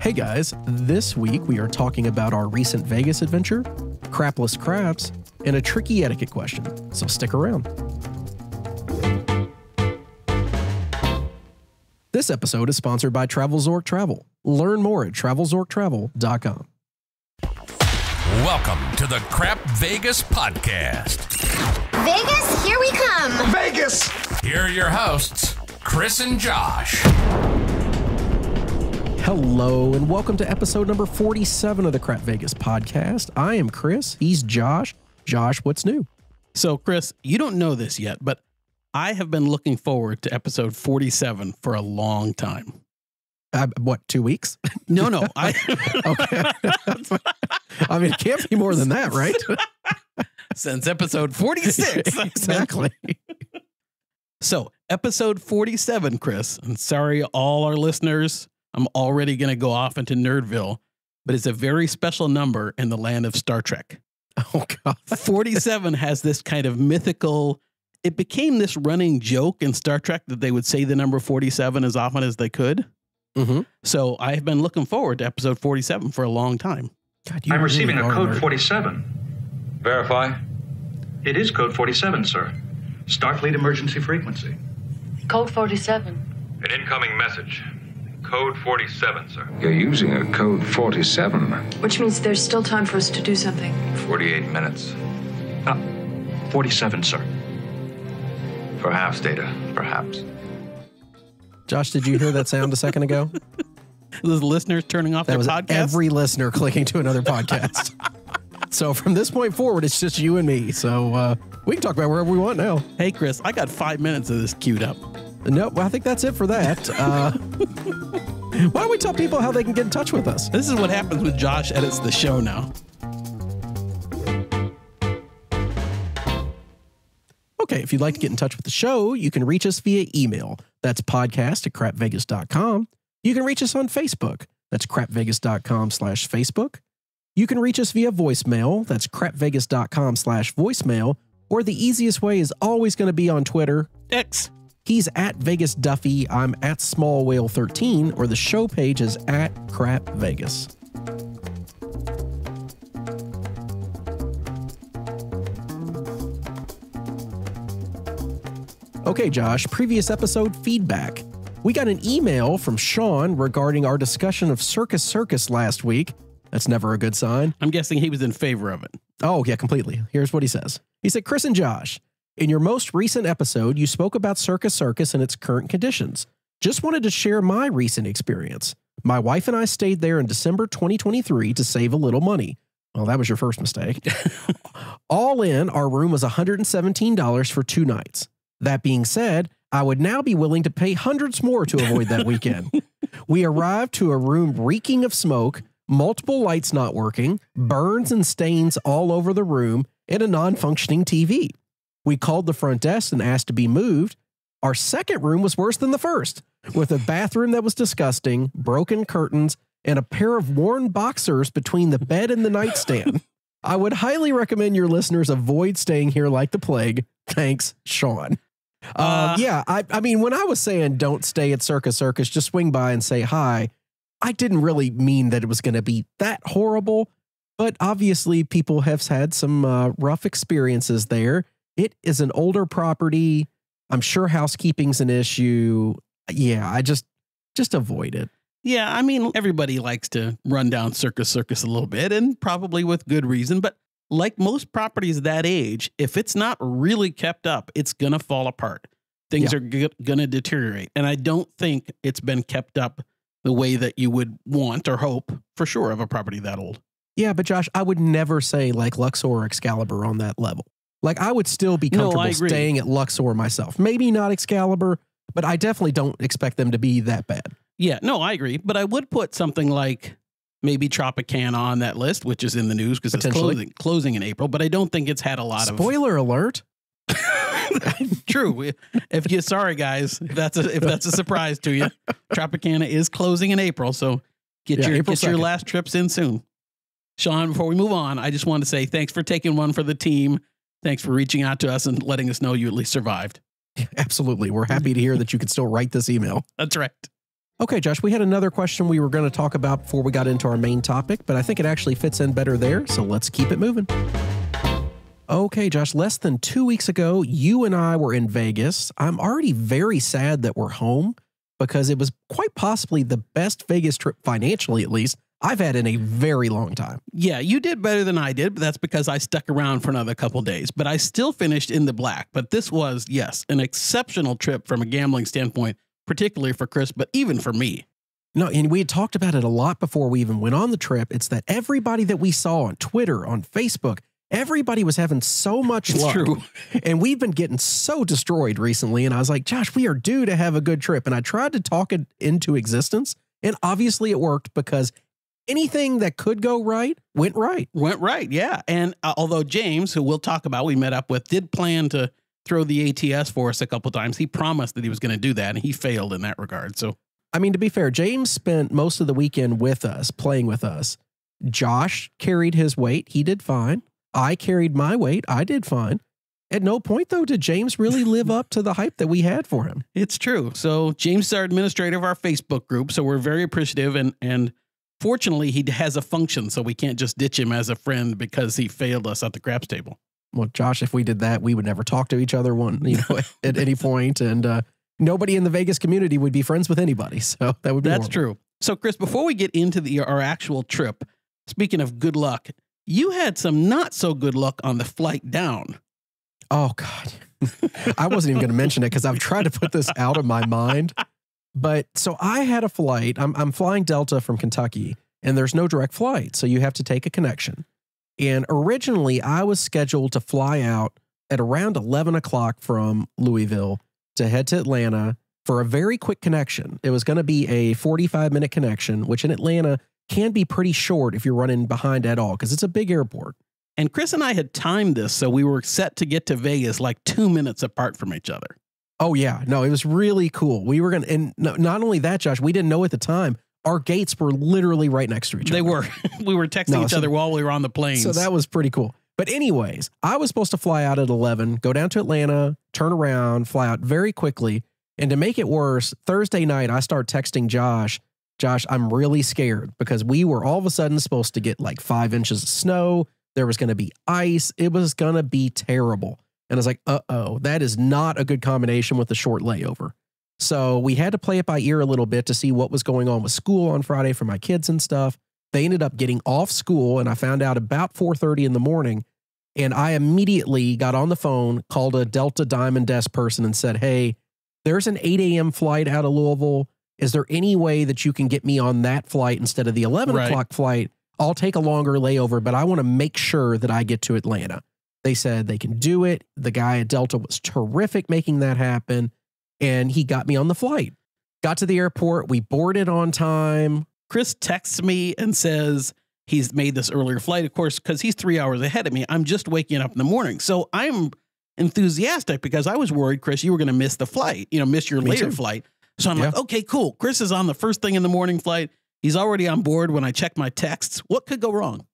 Hey guys, this week we are talking about our recent Vegas adventure, crapless crabs, and a tricky etiquette question, so stick around. This episode is sponsored by TravelZork Travel. Learn more at TravelZorkTravel.com. Welcome to the Crap Vegas podcast. Vegas, here we come. Vegas! Here are your hosts, Chris and Josh. Hello, and welcome to episode number 47 of the Crap Vegas podcast. I am Chris. He's Josh. Josh, what's new? So, Chris, you don't know this yet, but I have been looking forward to episode 47 for a long time. What, 2 weeks? No. Okay. I mean, it can't be more than that, right? Since episode 46. Exactly. So, episode 47, Chris. I'm sorry, all our listeners. I'm already going to go off into Nerdville, but it's a very special number in the land of Star Trek. Oh, God. 47 has this kind of mythical, it became this running joke in Star Trek that they would say the number 47 as often as they could. Mm-hmm. So I've been looking forward to episode 47 for a long time. God, I'm receiving a code 47. Verify. It is code 47, sir. Starfleet emergency frequency. Code 47. An incoming message. Code 47, sir. You're using a code 47. Which means there's still time for us to do something. 48 minutes. 47, sir. Perhaps, Data. Perhaps. Josh, did you hear that sound a second ago? Those listeners turning off That their was podcast. every listener clicking to another podcast. So from this point forward, it's just you and me. So we can talk about wherever we want now. Hey, Chris, I got 5 minutes of this queued up. Nope, I think that's it for that. Why don't we tell people how they can get in touch with us? This is what happens when Josh edits the show now. Okay, if you'd like to get in touch with the show, you can reach us via email. That's podcast@crapvegas.com. You can reach us on Facebook. That's crapvegas.com/Facebook. You can reach us via voicemail. That's crapvegas.com/voicemail. Or the easiest way is always going to be on Twitter. X. He's at Vegas Duffy. I'm at Small Whale 13, or the show page is at Crap Vegas. Okay, Josh, previous episode feedback. We got an email from Sean regarding our discussion of Circus last week. That's never a good sign. I'm guessing he was in favor of it. Oh, yeah, completely. Here's what he says. He said, Chris and Josh, in your most recent episode, you spoke about Circus and its current conditions. Just wanted to share my recent experience. My wife and I stayed there in December 2023 to save a little money. Well, that was your first mistake. All in, our room was $117 for 2 nights. That being said, I would now be willing to pay hundreds more to avoid that weekend. We arrived to a room reeking of smoke, multiple lights not working, burns and stains all over the room, and a non-functioning TV. We called the front desk and asked to be moved. Our second room was worse than the first, with a bathroom that was disgusting, broken curtains, and a pair of worn boxers between the bed and the nightstand. I would highly recommend your listeners avoid staying here like the plague. Thanks, Sean. Yeah, I mean, when I was saying don't stay at Circus, just swing by and say hi, I didn't really mean that it was going to be that horrible, but obviously people have had some rough experiences there. It is an older property. I'm sure housekeeping's an issue. Yeah, I just avoid it. Yeah, I mean, everybody likes to run down Circus a little bit, and probably with good reason. But like most properties that age, if it's not really kept up, it's going to fall apart. Things are going to deteriorate. And I don't think it's been kept up the way that you would want or hope, for sure, of a property that old. Yeah, but Josh, I would never say like Luxor or Excalibur on that level. Like, I would still be comfortable staying at Luxor myself. Maybe not Excalibur, but I definitely don't expect them to be that bad. Yeah, no, I agree. But I would put something like maybe Tropicana on that list, which is in the news because it's closing in April. But I don't think it's had a lot of... Spoiler alert. True. If you sorry guys, if that's a surprise to you, Tropicana is closing in April. So get your last trips in soon. Sean, before we move on, I just wanted to say thanks for taking one for the team. Thanks for reaching out to us and letting us know you at least survived. Absolutely. We're happy to hear that you could still write this email. That's right. Okay, Josh, we had another question we were going to talk about before we got into our main topic, but I think it actually fits in better there, so let's keep it moving. Okay, Josh, less than 2 weeks ago, you and I were in Vegas. I'm already very sad that we're home because it was quite possibly the best Vegas trip, financially at least, I've had in a very long time. Yeah, you did better than I did, but that's because I stuck around for another couple days. But I still finished in the black. But this was, yes, an exceptional trip from a gambling standpoint, particularly for Chris, but even for me. No, and we had talked about it a lot before we even went on the trip. It's that everybody that we saw on Twitter, on Facebook, everybody was having so much luck. True. And we've been getting so destroyed recently. And I was like, Josh, we are due to have a good trip. And I tried to talk it into existence. And obviously it worked because anything that could go right went right. Went right, yeah. And although James, who we'll talk about, we met up with, did plan to throw the ATS for us a couple times. He promised that he was going to do that, and he failed in that regard. So, I mean, to be fair, James spent most of the weekend with us, playing with us. Josh carried his weight. He did fine. I carried my weight. I did fine. At no point, though, did James really live up to the hype that we had for him. It's true. So James is our administrator of our Facebook group, so we're very appreciative, and fortunately, he has a function, so we can't just ditch him as a friend because he failed us at the craps table. Well, Josh, if we did that, we would never talk to each other at any point, and nobody in the Vegas community would be friends with anybody. So that would be That's horrible. true. So, Chris, before we get into our actual trip, speaking of good luck, you had some not so good luck on the flight down. Oh, God. I wasn't even going to mention it because I've tried to put this out of my mind. But so I had a flight. I'm flying Delta from Kentucky, and there's no direct flight. So you have to take a connection. And originally, I was scheduled to fly out at around 11 o'clock from Louisville to head to Atlanta for a very quick connection. It was going to be a 45-minute connection, which in Atlanta can be pretty short if you're running behind at all because it's a big airport. And Chris and I had timed this, so we were set to get to Vegas like 2 minutes apart from each other. Oh, yeah. No, it was really cool. We were going to, and not only that, Josh, we didn't know at the time, our gates were literally right next to each other. They were. We were texting each other while we were on the plane. So that was pretty cool. But anyways, I was supposed to fly out at 11, go down to Atlanta, turn around, fly out very quickly. And to make it worse, Thursday night, I start texting Josh, I'm really scared because we were all of a sudden supposed to get like 5 inches of snow. There was going to be ice. It was going to be terrible. And I was like, uh-oh, that is not a good combination with the short layover. So we had to play it by ear a little bit to see what was going on with school on Friday for my kids and stuff. They ended up getting off school, and I found out about 4:30 in the morning. And I immediately got on the phone, called a Delta Diamond desk person and said, hey, there's an 8 a.m. flight out of Louisville. Is there any way that you can get me on that flight instead of the 11 o'clock flight? I'll take a longer layover, but I want to make sure that I get to Atlanta. They said they can do it. The guy at Delta was terrific making that happen, and he got me on the flight. Got to the airport. We boarded on time. Chris texts me and says he's made this earlier flight, of course, because he's 3 hours ahead of me. I'm just waking up in the morning. So I'm enthusiastic because I was worried, Chris, you were going to miss the flight, miss your later flight. So I'm like, okay, cool. Chris is on the first thing in the morning flight. He's already on board when I check my texts. What could go wrong?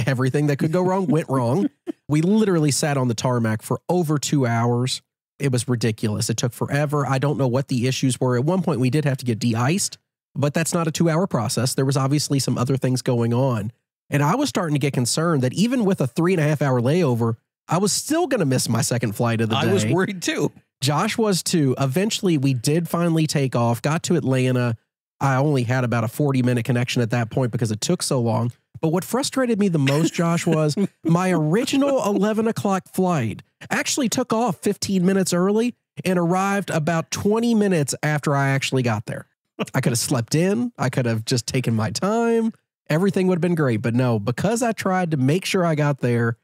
Everything that could go wrong went wrong. We literally sat on the tarmac for over 2 hours. It was ridiculous. It took forever. I don't know what the issues were. At one point, we did have to get de-iced, but that's not a 2-hour process. There was obviously some other things going on. And I was starting to get concerned that even with a 3.5-hour layover, I was still going to miss my second flight of the day. I was worried too. Josh was too. Eventually, we did finally take off, got to Atlanta. I only had about a 40-minute connection at that point because it took so long. But what frustrated me the most, Josh, was my original 11 o'clock flight actually took off 15 minutes early and arrived about 20 minutes after I actually got there. I could have slept in. I could have just taken my time. Everything would have been great. But no, because I tried to make sure I got there,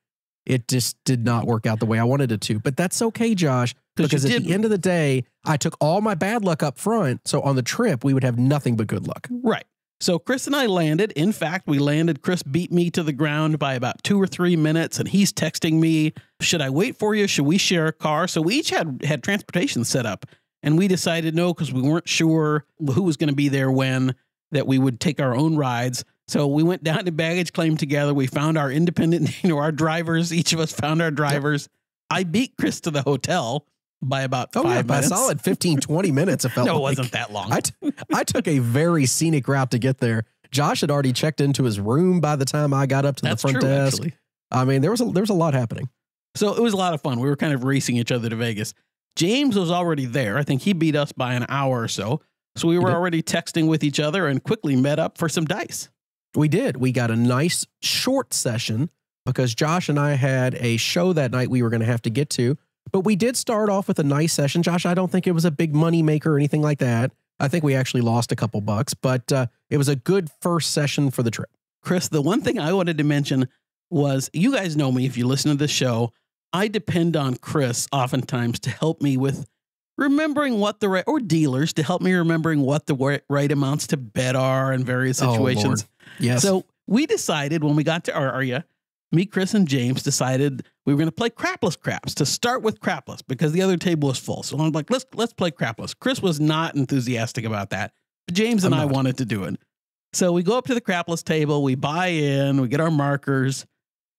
it just did not work out the way I wanted it to. But that's okay, Josh, because at the end of the day, I took all my bad luck up front. So on the trip, we would have nothing but good luck. Right. So Chris and I landed. In fact, we landed. Chris beat me to the ground by about 2 or 3 minutes, and he's texting me, should I wait for you? Should we share a car? So we each had transportation set up, and we decided no, because we weren't sure who was going to be there when, that we would take our own rides. So we went down to baggage claim together. We found our independent, our drivers. Each of us found our drivers. Yep. I beat Chris to the hotel. by about Oh, 5 yeah, by a minutes. solid 15, 20 minutes. It felt No, it like. wasn't that long. I took a very scenic route to get there. Josh had already checked into his room by the time I got up to That's the front true, desk. actually. I mean, there was a lot happening. So it was a lot of fun. We were kind of racing each other to Vegas. James was already there. I think he beat us by an hour or so. So we were already texting with each other and quickly met up for some dice. We did. We got a nice short session because Josh and I had a show that night we were going to have to get to. But we did start off with a nice session. Josh, I don't think it was a big money maker or anything like that. I think we actually lost a couple bucks, but it was a good first session for the trip. Chris, the one thing I wanted to mention was, you guys know me if you listen to this show. I depend on Chris oftentimes to help me with remembering what the right, or dealers to help me remembering what the right amounts to bet are in various situations. Oh, Lord. Yes. So we decided when we got to Aria, me, Chris, and James decided we were going to play crapless craps to start with crapless because the other table was full. So I'm like, let's play crapless. Chris was not enthusiastic about that, but James and I wanted to do it. So we go up to the crapless table, we buy in, we get our markers.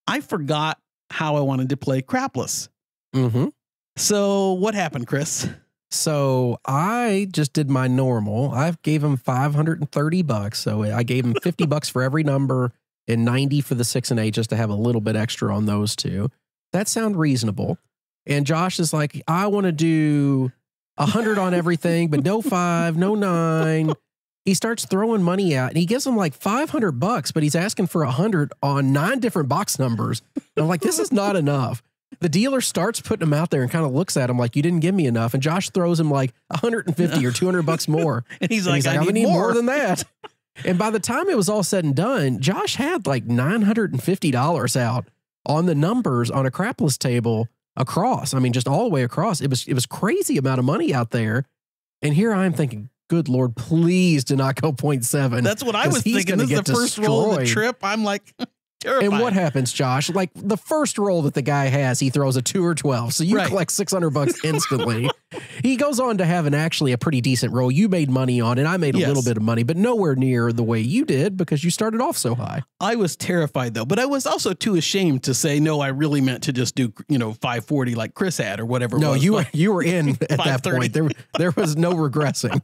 I forgot how I wanted to play crapless. Mm-hmm. So what happened, Chris? So I just did my normal. I gave him $530. So I gave him $50 for every number and 90 for the 6 and 8 just to have a little bit extra on those two. That sounds reasonable. And Josh is like, I want to do 100 on everything, but no 5, no 9. He starts throwing money out and he gives him like $500, but he's asking for 100 on 9 different box numbers. And I'm like, this is not enough. The dealer starts putting him out there and kind of looks at him like, you didn't give me enough. And Josh throws him like 150 or $200 more. And he's like, I need more than that. And by the time it was all said and done, Josh had like $950 out on the numbers on a crapless table across. I mean, just all the way across. It was crazy amount of money out there. And here I'm thinking, good Lord, please do not go 0.7. That's what I was thinking. This is the first roll of the trip. I'm like, terrified. And what happens, Josh? Like the first roll that the guy has, he throws a 2 or 12. So you collect $600 instantly. He goes on to have actually a pretty decent roll. You made money on it. I made a little bit of money, but nowhere near the way you did because you started off so high. I was terrified though, but I was also too ashamed to say, no, I really meant to just do, 540 like Chris had or whatever. No, it was. you were in at that point. There was no regressing.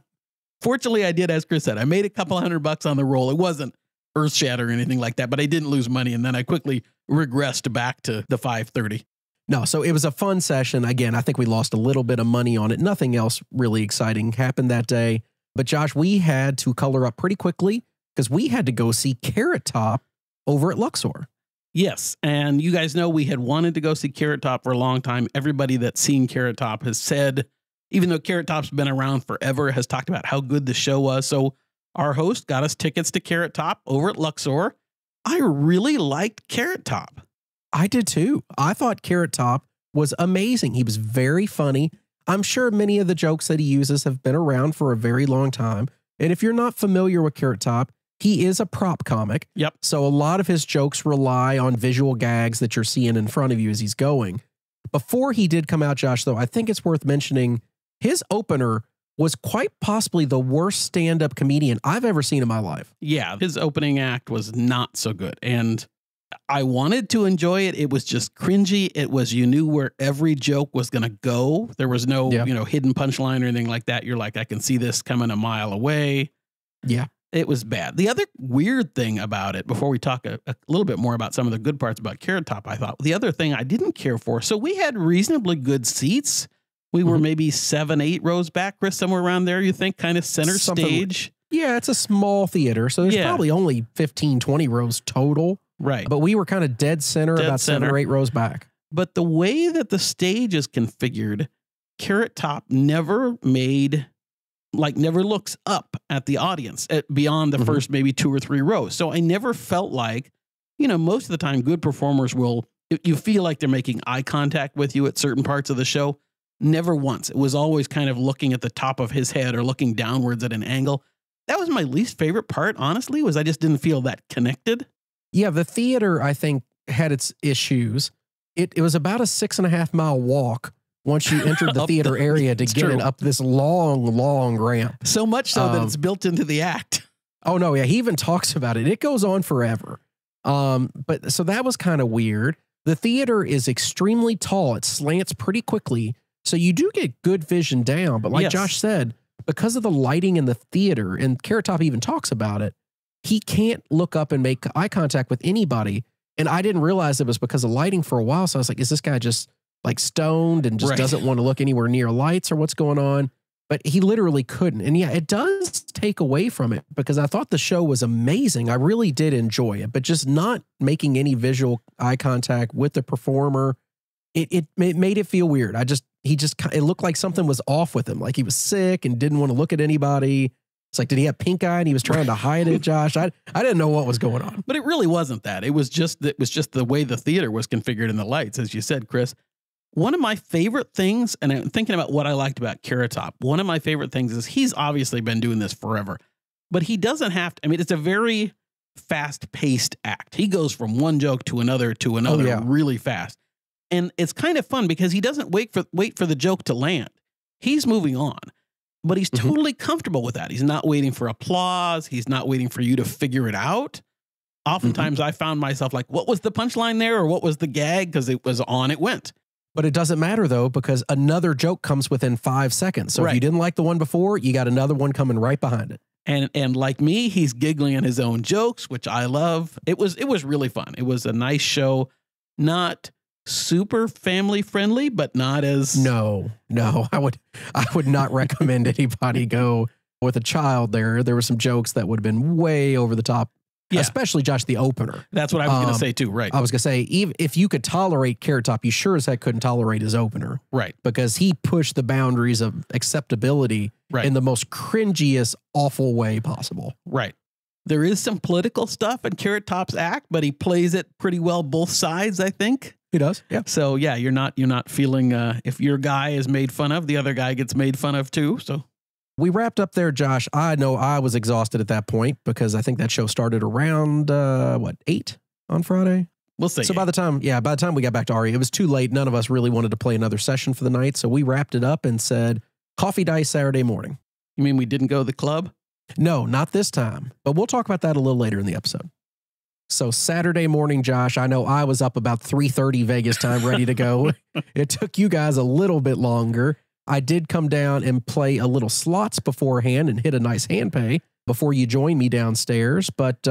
Fortunately, I did, as Chris said, I made a couple $100 on the roll. It wasn't earth shatter or anything like that, but I didn't lose money. And then I quickly regressed back to the 530. No, so it was a fun session. Again, I think we lost a little bit of money on it. Nothing else really exciting happened that day. But Josh, we had to color up pretty quickly because we had to go see Carrot Top over at Luxor. Yes. And you guys know we had wanted to go see Carrot Top for a long time. Everybody that's seen Carrot Top has said, even though Carrot Top's been around forever, has talked about how good the show was. So our host got us tickets to Carrot Top over at Luxor. I really liked Carrot Top. I did too. I thought Carrot Top was amazing. He was very funny. I'm sure many of the jokes that he uses have been around for a very long time. And if you're not familiar with Carrot Top, he is a prop comic. Yep. So a lot of his jokes rely on visual gags that you're seeing in front of you as he's going. Before he did come out, Josh, though, I think it's worth mentioning his opener was quite possibly the worst stand-up comedian I've ever seen in my life. Yeah, his opening act was not so good. And I wanted to enjoy it. It was just cringy. It was, you knew where every joke was going to go. There was no, hidden punchline or anything like that. You're like, I can see this coming a mile away. Yeah. It was bad. The other weird thing about it, before we talk a little bit more about some of the good parts about Carrot Top, I thought the other thing I didn't care for. So we had reasonably good seats. We were maybe 7, 8 rows back, Chris, somewhere around there, you think, kind of center stage. Yeah, it's a small theater. So there's probably only 15, 20 rows total. Right. But we were kind of dead center, about 7 or 8 rows back. But the way that the stage is configured, Carrot Top never looks up at the audience beyond the first maybe 2 or 3 rows. So I never felt like, most of the time good performers you feel like they're making eye contact with you at certain parts of the show. Never once. It was always kind of looking at the top of his head or looking downwards at an angle. That was my least favorite part, honestly, was I just didn't feel that connected. Yeah, the theater, I think, had its issues. It was about a 6.5 mile walk once you entered the theater area to get it up this long ramp. So much so that it's built into the act. Oh, no, yeah, he even talks about it. It goes on forever. But so that was kind of weird. The theater is extremely tall. It slants pretty quickly. So you do get good vision down. But like Yes. Josh said, because of the lighting in the theater, and Carrot Top even talks about it, he can't look up and make eye contact with anybody. And I didn't realize it was because of lighting for a while. So I was like, is this guy just like stoned and just Right. doesn't want to look anywhere near lights or what's going on? But he literally couldn't. And yeah, it does take away from it because I thought the show was amazing. I really did enjoy it, but just not making any visual eye contact with the performer, it made it feel weird. It looked like something was off with him. Like he was sick and didn't want to look at anybody. It's like, did he have pink eye and he was trying to hide it, Josh? I didn't know what was going on. But it really wasn't that. It was just the way the theater was configured in the lights, as you said, Chris. One of my favorite things, and I'm thinking about what I liked about Carrot Top, one of my favorite things is he's obviously been doing this forever, but he doesn't have to. I mean, it's a very fast-paced act. He goes from one joke to another really fast. And it's kind of fun because he doesn't wait for the joke to land. He's moving on. But he's totally comfortable with that. He's not waiting for applause. He's not waiting for you to figure it out. Oftentimes I found myself like, what was the punchline there? Or what was the gag? Because it was on, it went. But it doesn't matter, though, because another joke comes within 5 seconds. So if Right. you didn't like the one before, you got another one coming right behind it. And like me, he's giggling at his own jokes, which I love. It was really fun. It was a nice show. Not super family friendly, but not as No, I would not recommend anybody go with a child there. There were some jokes that would have been way over the top, especially Josh, the opener. That's what I was going to say too, right? I was going to say, even if you could tolerate Carrot Top, you sure as heck couldn't tolerate his opener. Right. Because he pushed the boundaries of acceptability in the most cringiest, awful way possible. Right. There is some political stuff in Carrot Top's act, but he plays it pretty well both sides, I think. He does. Yeah. So yeah, you're not feeling if your guy is made fun of, the other guy gets made fun of too. So we wrapped up there, Josh. I know I was exhausted at that point because I think that show started around 8 on Friday. We'll see. So by the time we got back to Ari, it was too late. None of us really wanted to play another session for the night. So we wrapped it up and said, coffee dice Saturday morning. You mean we didn't go to the club? No, not this time. But we'll talk about that a little later in the episode. So Saturday morning, Josh, I know I was up about 3:30 Vegas time, ready to go. It took you guys a little bit longer. I did come down and play a little slots beforehand and hit a nice hand pay before you joined me downstairs. But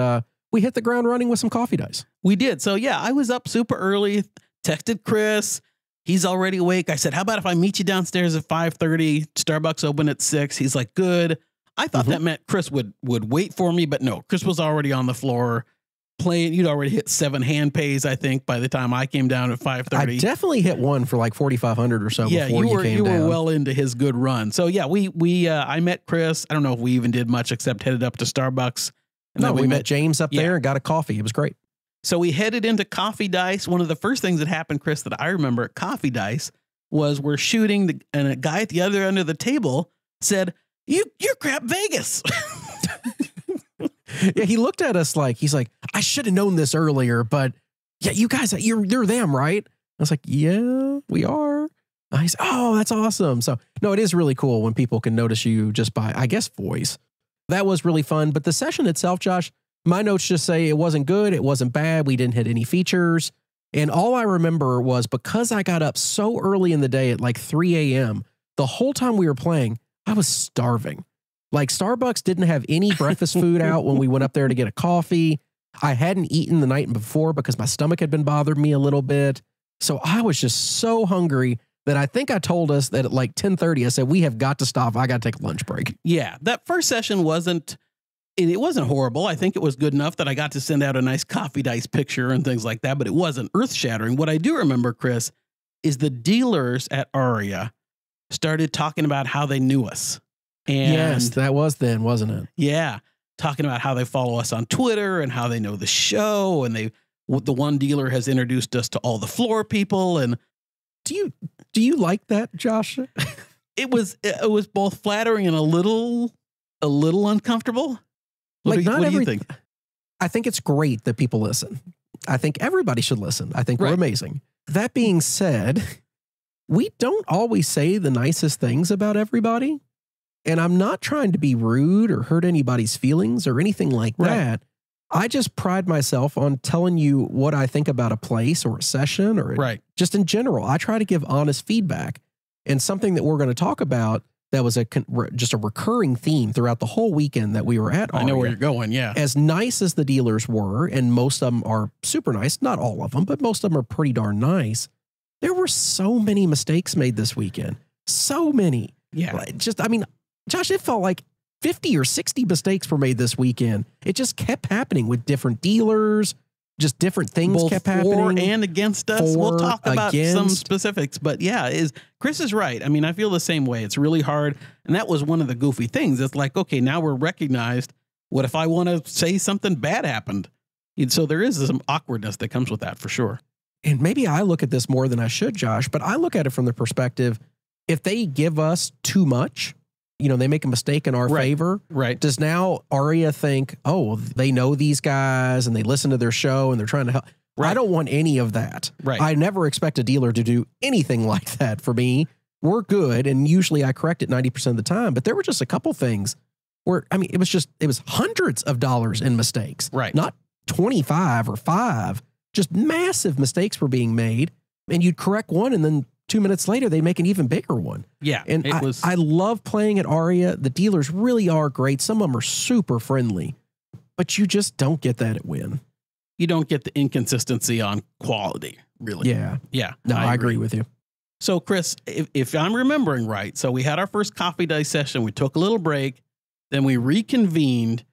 we hit the ground running with some coffee dice. We did. So yeah, I was up super early, texted Chris. He's already awake. I said, how about if I meet you downstairs at 5:30? Starbucks open at 6. He's like, good. I thought that meant Chris would wait for me, but no, Chris was already on the floor playing. You'd already hit 7 hand pays, I think, by the time I came down at 5:30. I definitely hit one for like 4,500 or so before you came you down. were well into his good run. So yeah, I met Chris. I don't know if we even did much except headed up to Starbucks. And No, then we met James up there and got a coffee. It was great. So we headed into Coffee Dice. One of the first things that happened, Chris, that I remember at Coffee Dice was we're shooting and a guy at the other end of the table said, you're crap Vegas. Yeah, he looked at us like, he's like, I should have known this earlier, but yeah, you guys, you're them, right? I was like, yeah, we are. I said, oh, that's awesome. So no, it is really cool when people can notice you just by, I guess, voice. That was really fun. But the session itself, Josh, my notes just say it wasn't good. It wasn't bad. We didn't hit any features. And all I remember was because I got up so early in the day at like 3 a.m., the whole time we were playing, I was starving. Like Starbucks didn't have any breakfast food out when we went up there to get a coffee. I hadn't eaten the night before because my stomach had been bothering me a little bit. So I was just so hungry that I think I told us that at like 10:30, I said, we have got to stop. I got to take a lunch break. Yeah, that first session wasn't horrible. I think it was good enough that I got to send out a nice Coffee Dice picture and things like that, but it wasn't earth shattering. What I do remember, Chris, is the dealers at Aria started talking about how they knew us. And yes, that was then, wasn't it? Yeah. Talking about how they follow us on Twitter and how they know the show. And the one dealer has introduced us to all the floor people. And do you like that, Josh? It was both flattering and a little uncomfortable. What do you think? I think it's great that people listen. I think everybody should listen. I think we're amazing. That being said, we don't always say the nicest things about everybody. And I'm not trying to be rude or hurt anybody's feelings or anything like that. I just pride myself on telling you what I think about a place or a session or just in general. I try to give honest feedback. And something that we're going to talk about that was just a recurring theme throughout the whole weekend that we were at. I know where you're going. Yeah. As nice as the dealers were, and most of them are super nice, not all of them, but most of them are pretty darn nice. There were so many mistakes made this weekend. So many. Yeah. Josh, it felt like 50 or 60 mistakes were made this weekend. It just kept happening with different dealers. Just different things Both kept happening. For and against us. We'll talk about some specifics, but yeah, Chris is right. I mean, I feel the same way. It's really hard. And that was one of the goofy things. It's like, okay, now we're recognized. What if I want to say something bad happened? And so there is some awkwardness that comes with that for sure. And maybe I look at this more than I should, Josh, but I look at it from the perspective, if they give us too much, they make a mistake in our favor. Right. Does now Aria think, oh, they know these guys and they listen to their show and they're trying to help? Right. I don't want any of that. Right. I never expect a dealer to do anything like that for me. We're good. And usually I correct it 90% of the time, but there were just a couple things where, it was hundreds of dollars in mistakes. Right. Not 25 or 5, just massive mistakes were being made, and you'd correct one and then 2 minutes later, they make an even bigger one. Yeah. And I love playing at Aria. The dealers really are great. Some of them are super friendly, but you just don't get that at Wynn. You don't get the inconsistency on quality, really. Yeah. Yeah. No, I agree with you. So, Chris, if I'm remembering right, so we had our first coffee day session. We took a little break. Then we reconvened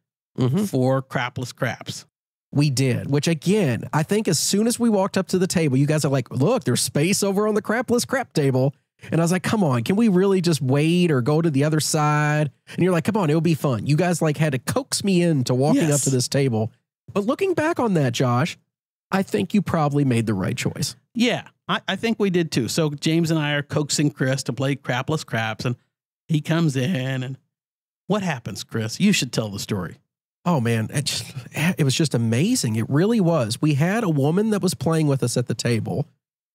for Crapless Craps. We did, which again, I think as soon as we walked up to the table, you guys are like, look, there's space over on the Crapless Crap table. And I was like, come on, can we really just wait or go to the other side? And you're like, come on, it'll be fun. You guys had to coax me into walking up to this table. But looking back on that, Josh, I think you probably made the right choice. Yeah, I think we did too. So James and I are coaxing Chris to play Crapless Craps, and he comes in, and what happens, Chris? You should tell the story. Oh, man, it was just amazing. It really was. We had a woman that was playing with us at the table,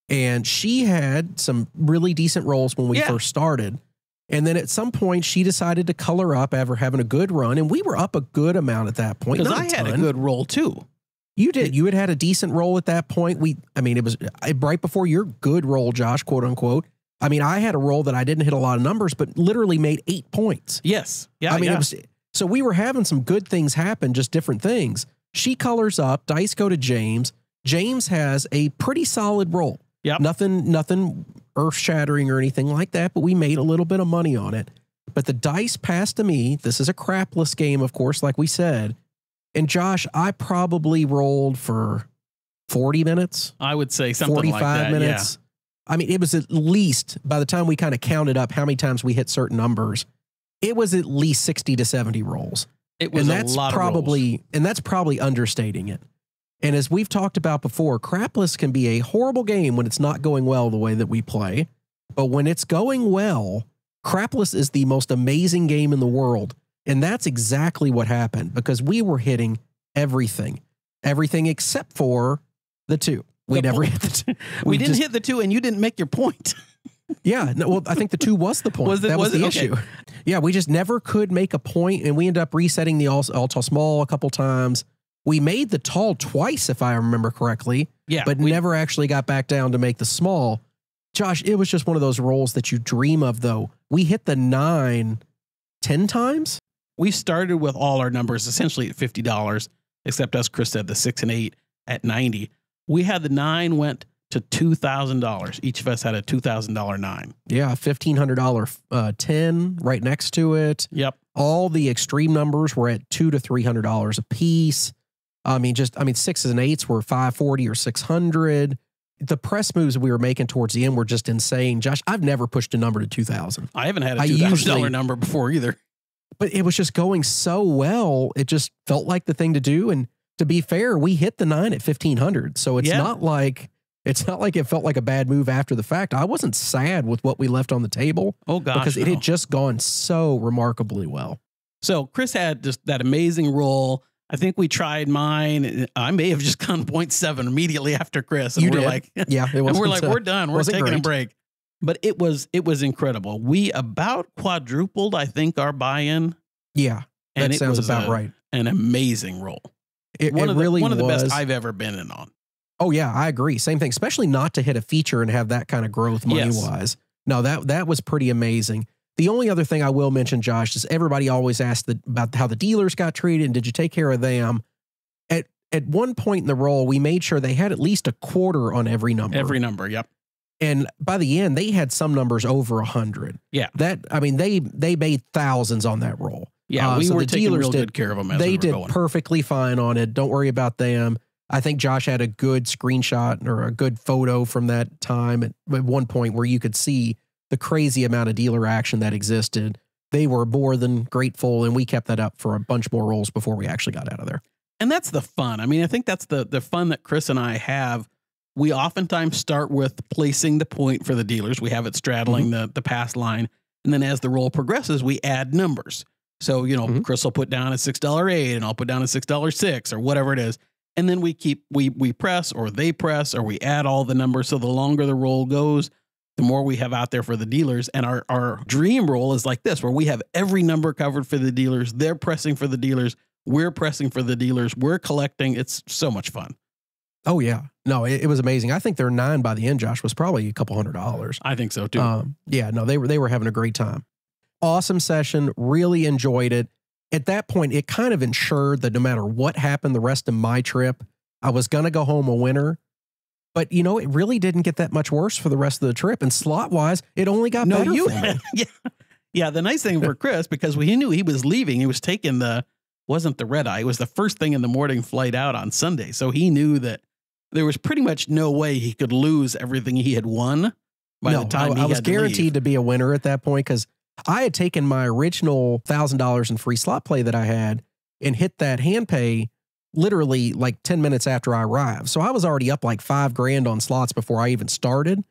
and she had some really decent rolls when we first started. And then at some point, she decided to color up after having a good run, and we were up a good amount at that point. Because I had a good roll, too. You did. You had a decent roll at that point. It was right before your good roll, Josh, quote unquote. I had a roll that I didn't hit a lot of numbers, but literally made 8 points. Yes. Yeah. It was... So we were having some good things happen, just different things. She colors up, dice go to James. James has a pretty solid roll. Yep. Nothing earth-shattering or anything like that, but we made a little bit of money on it. But the dice passed to me. This is a crapless game, of course, like we said. And Josh, I probably rolled for 40 minutes. I would say something 45 like that, minutes. Yeah. It was at least, by the time we kind of counted up how many times we hit certain numbers, it was at least 60 to 70 rolls. It was a lot of rolls. And that's probably understating it. And as we've talked about before, crapless can be a horrible game when it's not going well the way that we play. But when it's going well, crapless is the most amazing game in the world. And that's exactly what happened, because we were hitting everything except for the 2. We never hit the 2. We didn't hit the 2, and you didn't make your point. Yeah, no, well, I think the 2 was the point. That was the issue. Yeah, we just never could make a point, and we ended up resetting the all tall small a couple times. We made the tall twice, if I remember correctly, but never actually got back down to make the small. Josh, it was just one of those rolls that you dream of, though. We hit the 9 10 times. We started with all our numbers essentially at $50, except as Chris said, the 6 and 8 at 90. We had the 9 went to $2,000. Each of us had a $2,000 9. Yeah, $1,500 10 right next to it. Yep. All the extreme numbers were at $200 to $300 a piece. 6s and 8s were $540 or $600. The press moves we were making towards the end were just insane. Josh, I've never pushed a number to 2,000. I haven't had a $2,000 number before either. But it was just going so well. It just felt like the thing to do. And to be fair, we hit the 9 at 1,500. So it's not like it felt like a bad move after the fact. I wasn't sad with what we left on the table. Oh, gosh. Because it had just gone so remarkably well. So Chris had just that amazing roll. I think we tried mine. I may have just gone 0.7 immediately after Chris. And you we're did. Like, yeah, it was. And we're like, we're done. We're taking a break. But it was incredible. We about quadrupled, I think, our buy-in. Yeah, that sounds about right. An amazing roll. One of the best I've ever been in on. Oh yeah, I agree. Same thing, especially not to hit a feature and have that kind of growth money-wise. No, that was pretty amazing. The only other thing I will mention, Josh, is everybody always asks about how the dealers got treated and did you take care of them? At one point in the roll, we made sure they had at least a quarter on every number. Every number, yep. And by the end, they had some numbers over 100. Yeah. They made thousands on that roll. Yeah, we so were the taking dealers real good care of them as they we were did going. perfectly fine on it. Don't worry about them. I think Josh had a good screenshot or a good photo from that time at one point where you could see the crazy amount of dealer action that existed. They were more than grateful, and we kept that up for a bunch more rolls before we actually got out of there. And that's the fun. I mean, I think that's the fun that Chris and I have. We oftentimes start with placing the point for the dealers. We have it straddling the pass line. And then as the roll progresses, we add numbers. So, Chris will put down a $6.08 and I'll put down a $6.06 or whatever it is. And then we press or they press or we add all the numbers. So the longer the roll goes, the more we have out there for the dealers. And our dream roll is like this, where we have every number covered for the dealers. They're pressing for the dealers. We're pressing for the dealers. We're collecting. It's so much fun. Oh, yeah. No, it was amazing. I think their 9 by the end, Josh, was probably a couple $100. I think so, too. Yeah, no, they were having a great time. Awesome session. Really enjoyed it. At that point, it kind of ensured that no matter what happened the rest of my trip, I was going to go home a winner. But, it really didn't get that much worse for the rest of the trip. And slot-wise, it only got better for me. Yeah, the nice thing for Chris, because he knew he was leaving, he was taking wasn't the red eye. It was the first thing in the morning flight out on Sunday. So he knew that there was pretty much no way he could lose everything he had won by the time I was guaranteed to be a winner at that point because I had taken my original $1,000 in free slot play that I had and hit that hand pay literally like 10 minutes after I arrived. So I was already up like $5,000 on slots before I even started.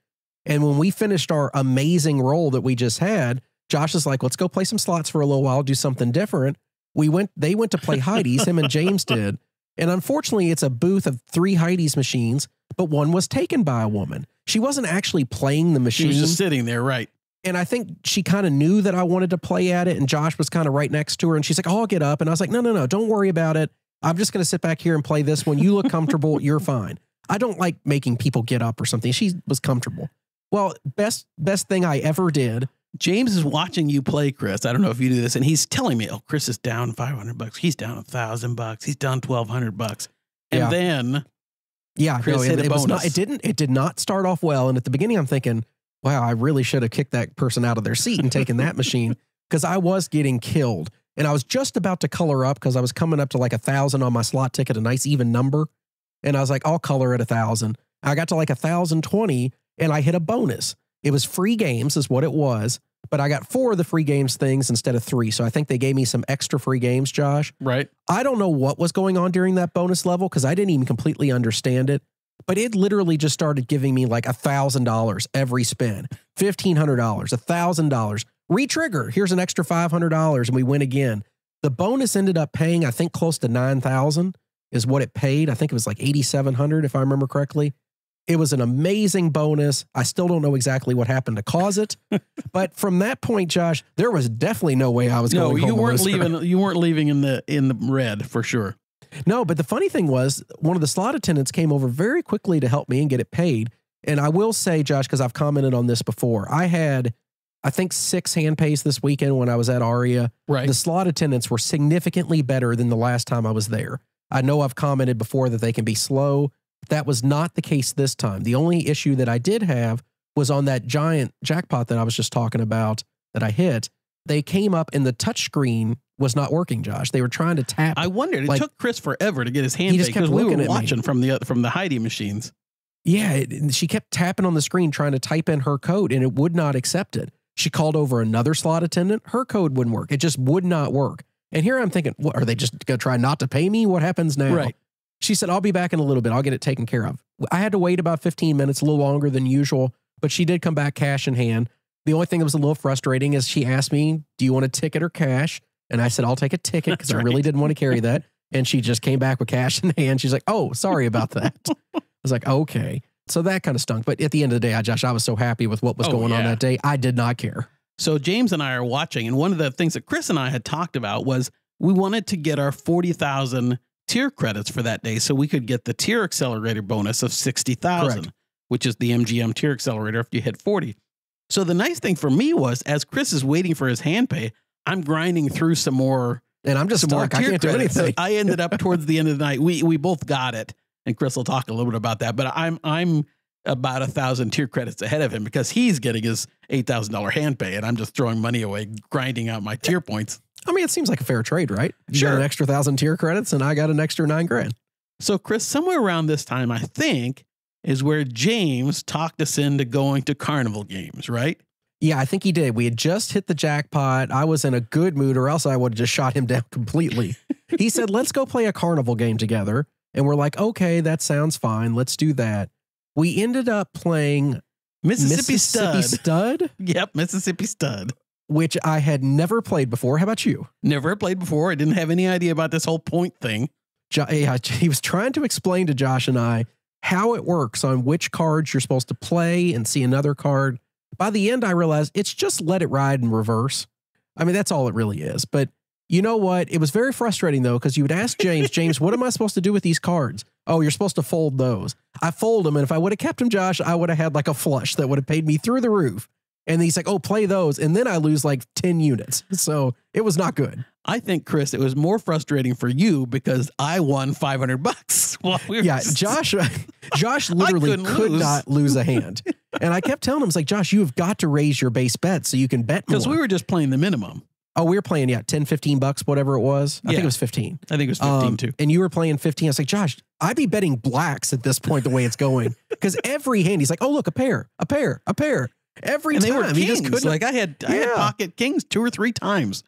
And when we finished our amazing roll that we just had, Josh is like, let's go play some slots for a little while, do something different. They went to play Heidi's, him and James did. And unfortunately, it's a booth of 3 Heidi's machines, but one was taken by a woman. She wasn't actually playing the machine. She was just sitting there, right? And I think she kind of knew that I wanted to play at it, and Josh was kind of right next to her, and she's like, oh, I'll get up. And I was like, no, don't worry about it. I'm just going to sit back here and play this one. You look comfortable. You're fine. I don't like making people get up or something. She was comfortable. Well, best thing I ever did. James is watching you play, Chris. I don't know if you do this, and he's telling me, "Oh, Chris is down $500. He's down $1,000. He's down $1,200." And then, Chris hit a bonus. It did not start off well. And at the beginning, I'm thinking, "Wow, I really should have kicked that person out of their seat and taken that machine," because I was getting killed, and I was just about to color up because I was coming up to like 1,000 on my slot ticket, a nice even number, and I was like, "I'll color at 1,000." I got to like 1,020, and I hit a bonus. It was free games is what it was, but I got 4 of the free games things instead of 3. So I think they gave me some extra free games, Josh. Right. I don't know what was going on during that bonus level because I didn't even completely understand it, but it literally just started giving me like $1,000 every spin, $1,500, $1,000. Re-trigger, here's an extra $500 and we win again. The bonus ended up paying, I think, close to $9,000 is what it paid. I think it was like $8,700 if I remember correctly. It was an amazing bonus. I still don't know exactly what happened to cause it, but from that point, Josh, there was definitely no way I was going home. You weren't leaving in the red for sure. No, but the funny thing was, one of the slot attendants came over very quickly to help me and get it paid. And I will say, Josh, because I've commented on this before, I had, I think, 6 hand pays this weekend when I was at Aria. Right. The slot attendants were significantly better than the last time I was there. I know I've commented before that they can be slow. That was not the case this time. The only issue that I did have was on that giant jackpot that I was just talking about that I hit. They came up and the touchscreen was not working, Josh. They were trying to tap. I wondered. It took Chris forever to get his hand because we were watching from the Heidi machines. Yeah, she kept tapping on the screen trying to type in her code and it would not accept it. She called over another slot attendant. Her code wouldn't work. It just would not work. And here I'm thinking, what, are they just going to try not to pay me? What happens now? Right. She said, I'll be back in a little bit. I'll get it taken care of. I had to wait about 15 minutes, a little longer than usual, but she did come back cash in hand. The only thing that was a little frustrating is she asked me, do you want a ticket or cash? And I said, I'll take a ticket because I really didn't want to carry that. And she just came back with cash in hand. She's like, oh, sorry about that. I was like, okay. So that kind of stunk. But at the end of the day, Josh, I was so happy with what was going on that day. I did not care. So James and I are watching. And one of the things that Chris and I had talked about was we wanted to get our 40,000 tier credits for that day so we could get the tier accelerator bonus of 60,000, which is the MGM tier accelerator if you hit 40. So the nice thing for me was, as Chris is waiting for his hand pay, I'm grinding through some more. And I'm just stuck. I can't do anything. I ended up towards the end of the night. We both got it. And Chris will talk a little bit about that. But I'm about 1,000 tier credits ahead of him because he's getting his $8,000 hand pay. And I'm just throwing money away, grinding out my tier points. I mean, it seems like a fair trade, right? You Sure. got an extra 1,000 tier credits and I got an extra $9,000. So Chris, somewhere around this time, I think, is where James talked us into going to carnival games, right? Yeah, I think he did. We had just hit the jackpot. I was in a good mood or else I would have just shot him down completely. He said, let's go play a carnival game together. And we're like, okay, that sounds fine. Let's do that. We ended up playing Mississippi Stud. Yep, Mississippi Stud. Which I had never played before. How about you? Never played before. I didn't have any idea about this whole point thing. He was trying to explain to Josh and I how it works on which cards you're supposed to play and see another card. By the end, I realized it's just let it ride in reverse. I mean, that's all it really is. But you know what? It was very frustrating, though, because you would ask James, what am I supposed to do with these cards? Oh, you're supposed to fold those. I fold them. And if I would have kept them, Josh, I would have had like a flush that would have paid me through the roof. And he's like, oh, play those. And then I lose like 10 units. So it was not good. I think, Chris, it was more frustrating for you because I won $500 while we were Josh literally could not lose a hand. And I kept telling him, it's like, Josh, you have got to raise your base bet so you can bet more. Because we were just playing the minimum. Oh, we were playing, $10, $15, whatever it was. I think it was 15. I think it was 15 too. And you were playing 15. I was like, Josh, I'd be betting blacks at this point, the way it's going. Because every hand, he's like, oh, look, a pair. Every and time. They were kings. He just couldn't. Like I had pocket kings 2 or 3 times.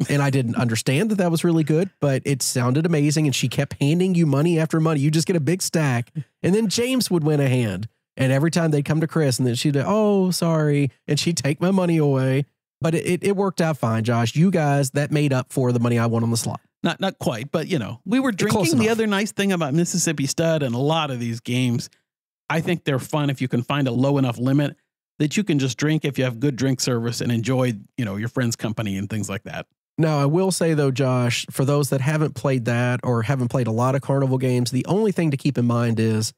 And I didn't understand that was really good, but it sounded amazing. And she kept handing you money after money. You just get a big stack. And then James would win a hand. And every time they'd come to Chris and then she'd go, oh, sorry. And she'd take my money away. But it worked out fine, Josh. You guys, that made up for the money I won on the slot. Not quite, but we were drinking. The other nice thing about Mississippi Stud and a lot of these games, I think they're fun if you can find a low enough limit that you can just drink if you have good drink service and enjoy, your friend's company and things like that. Now, I will say, though, Josh, for those that haven't played that or haven't played a lot of carnival games, the only thing to keep in mind is,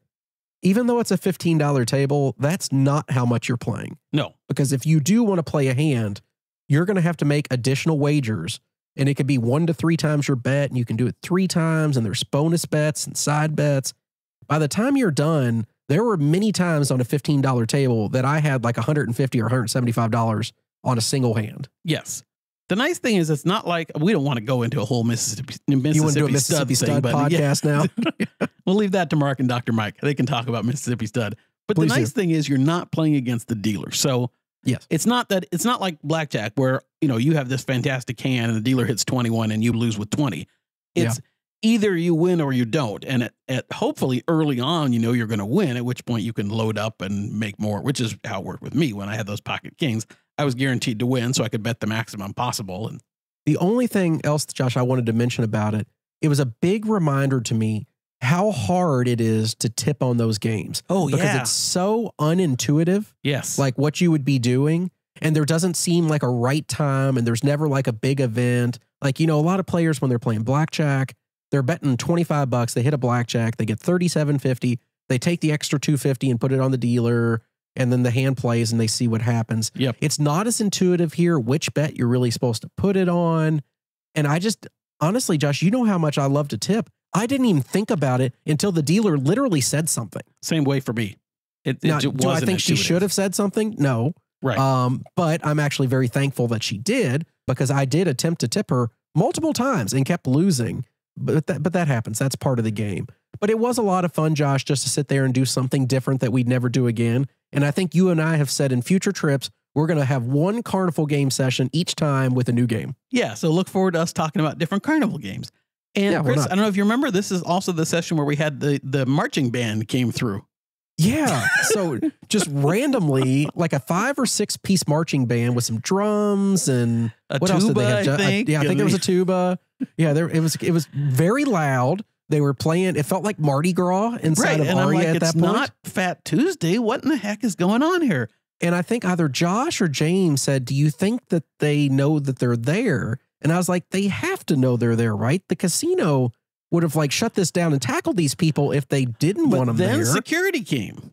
even though it's a $15 table, that's not how much you're playing. No. Because if you do want to play a hand, you're going to have to make additional wagers. And it could be 1 to 3 times your bet, and you can do it 3 times, and there's bonus bets and side bets. By the time you're done, there were many times on a $15 table that I had like $150 or $175 on a single hand. Yes. The nice thing is, it's not like we don't want to go into a whole Mississippi you want to do a Mississippi Stud podcast now? We'll leave that to Mark and Dr. Mike. They can talk about Mississippi Stud. But Please the nice thing is, you're not playing against the dealer. So yes, it's not like blackjack where you have this fantastic hand and the dealer hits 21 and you lose with 20. It's either you win or you don't. And at hopefully early on, you're going to win, at which point you can load up and make more, which is how it worked with me when I had those pocket kings. I was guaranteed to win, so I could bet the maximum possible. And the only thing else, Josh, I wanted to mention about it, it was a big reminder to me how hard it is to tip on those games. Oh, yeah. Because it's so unintuitive. Yes. Like what you would be doing. And there doesn't seem like a right time. And there's never like a big event. Like, a lot of players, when they're playing blackjack, they're betting $25. They hit a blackjack. They get $37.50. They take the extra $2.50 and put it on the dealer. And then the hand plays and they see what happens. Yep. It's not as intuitive here which bet you're really supposed to put it on. And I just, honestly, Josh, you know how much I love to tip. I didn't even think about it until the dealer literally said something. Same way for me. Now, do I think she should have said something? No. Right. But I'm actually very thankful that she did, because I did attempt to tip her multiple times and kept losing. But that happens. That's part of the game. But it was a lot of fun, Josh, just to sit there and do something different that we'd never do again. And I think you and I have said in future trips, we're going to have one carnival game session each time with a new game. Yeah. So look forward to us talking about different carnival games. And Chris, I don't know if you remember, this is also the session where we had the marching band came through. Yeah. So just randomly, like a 5 or 6 piece marching band with some drums and what else did they have? I think there was a tuba. Yeah, it was very loud. They were playing. It felt like Mardi Gras inside of Aria at that point. It's not Fat Tuesday. What in the heck is going on here? And I think either Josh or James said, "Do you think that they know that they're there?" And I was like, "They have to know they're there, right? The casino would have shut this down and tackled these people if they didn't want them there." Then security came.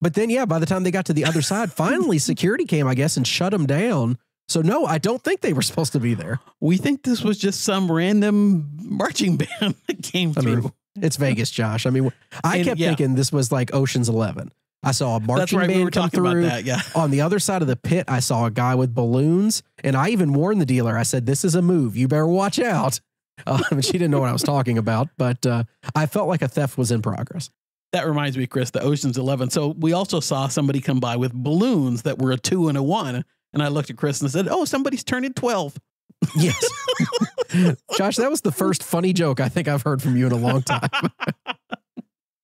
But then, yeah, by the time they got to the other side, finally security came, I guess, and shut them down. So, no, I don't think they were supposed to be there. We think this was just some random marching band that came through. I mean, it's Vegas, Josh. I mean, I kept thinking this was like Ocean's 11. I saw a marching band come through. About that, yeah. On the other side of the pit, I saw a guy with balloons, and I even warned the dealer. I said, this is a move. You better watch out. She didn't know what I was talking about, but I felt like a theft was in progress. That reminds me, Chris, the Ocean's 11. So we also saw somebody come by with balloons that were a 2 and a 1. And I looked at Chris and said, oh, somebody's turning 12. Yes. Josh, that was the first funny joke I think I've heard from you in a long time. A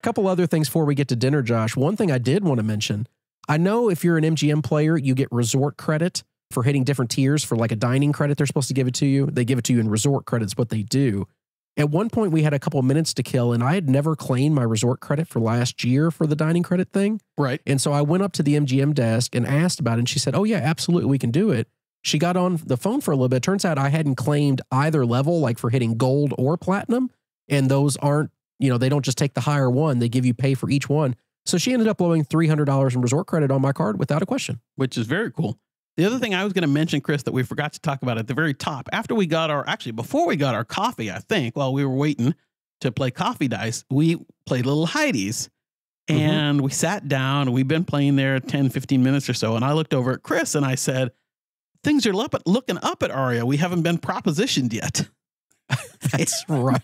couple other things before we get to dinner, Josh. One thing I did want to mention, I know if you're an MGM player, you get resort credit for hitting different tiers for like a dining credit. They're supposed to give it to you. They give it to you in resort credits, what they do. At one point, we had a couple of minutes to kill, and I had never claimed my resort credit for last year for the dining credit thing. Right. And so I went up to the MGM desk and asked about it, and she said, oh, yeah, absolutely, we can do it. She got on the phone for a little bit. Turns out I hadn't claimed either level, like for hitting gold or platinum, and those aren't, they don't just take the higher one. They give you pay for each one. So she ended up blowing $300 in resort credit on my card without a question. Which is very cool. The other thing I was going to mention, Chris, that we forgot to talk about at the very top, before we got our coffee, I think, while we were waiting to play coffee dice, we played little Heidi's. And we sat down, and we've been playing there 10, 15 minutes or so. And I looked over at Chris and I said, things are looking up at Aria. We haven't been propositioned yet. That's right.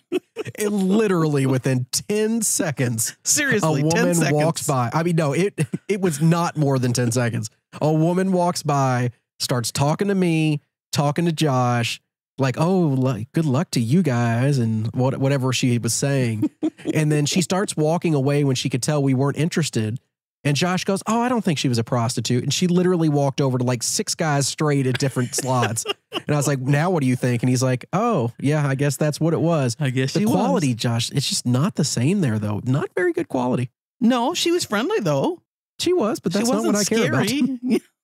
It literally within 10 seconds, seriously, a woman walks by. I mean, no, it was not more than 10 seconds. A woman walks by, starts talking to me, talking to Josh, like, oh, good luck to you guys, and whatever she was saying. And then she starts walking away when she could tell we weren't interested. And Josh goes, oh, I don't think she was a prostitute. And she literally walked over to like 6 guys straight at different slots. And I was like, now what do you think? And he's like, oh, yeah, I guess that's what it was. I guess the quality, Josh, it's just not the same there, though. Not very good quality. No, she was friendly, though. She was, but that's not what I care about.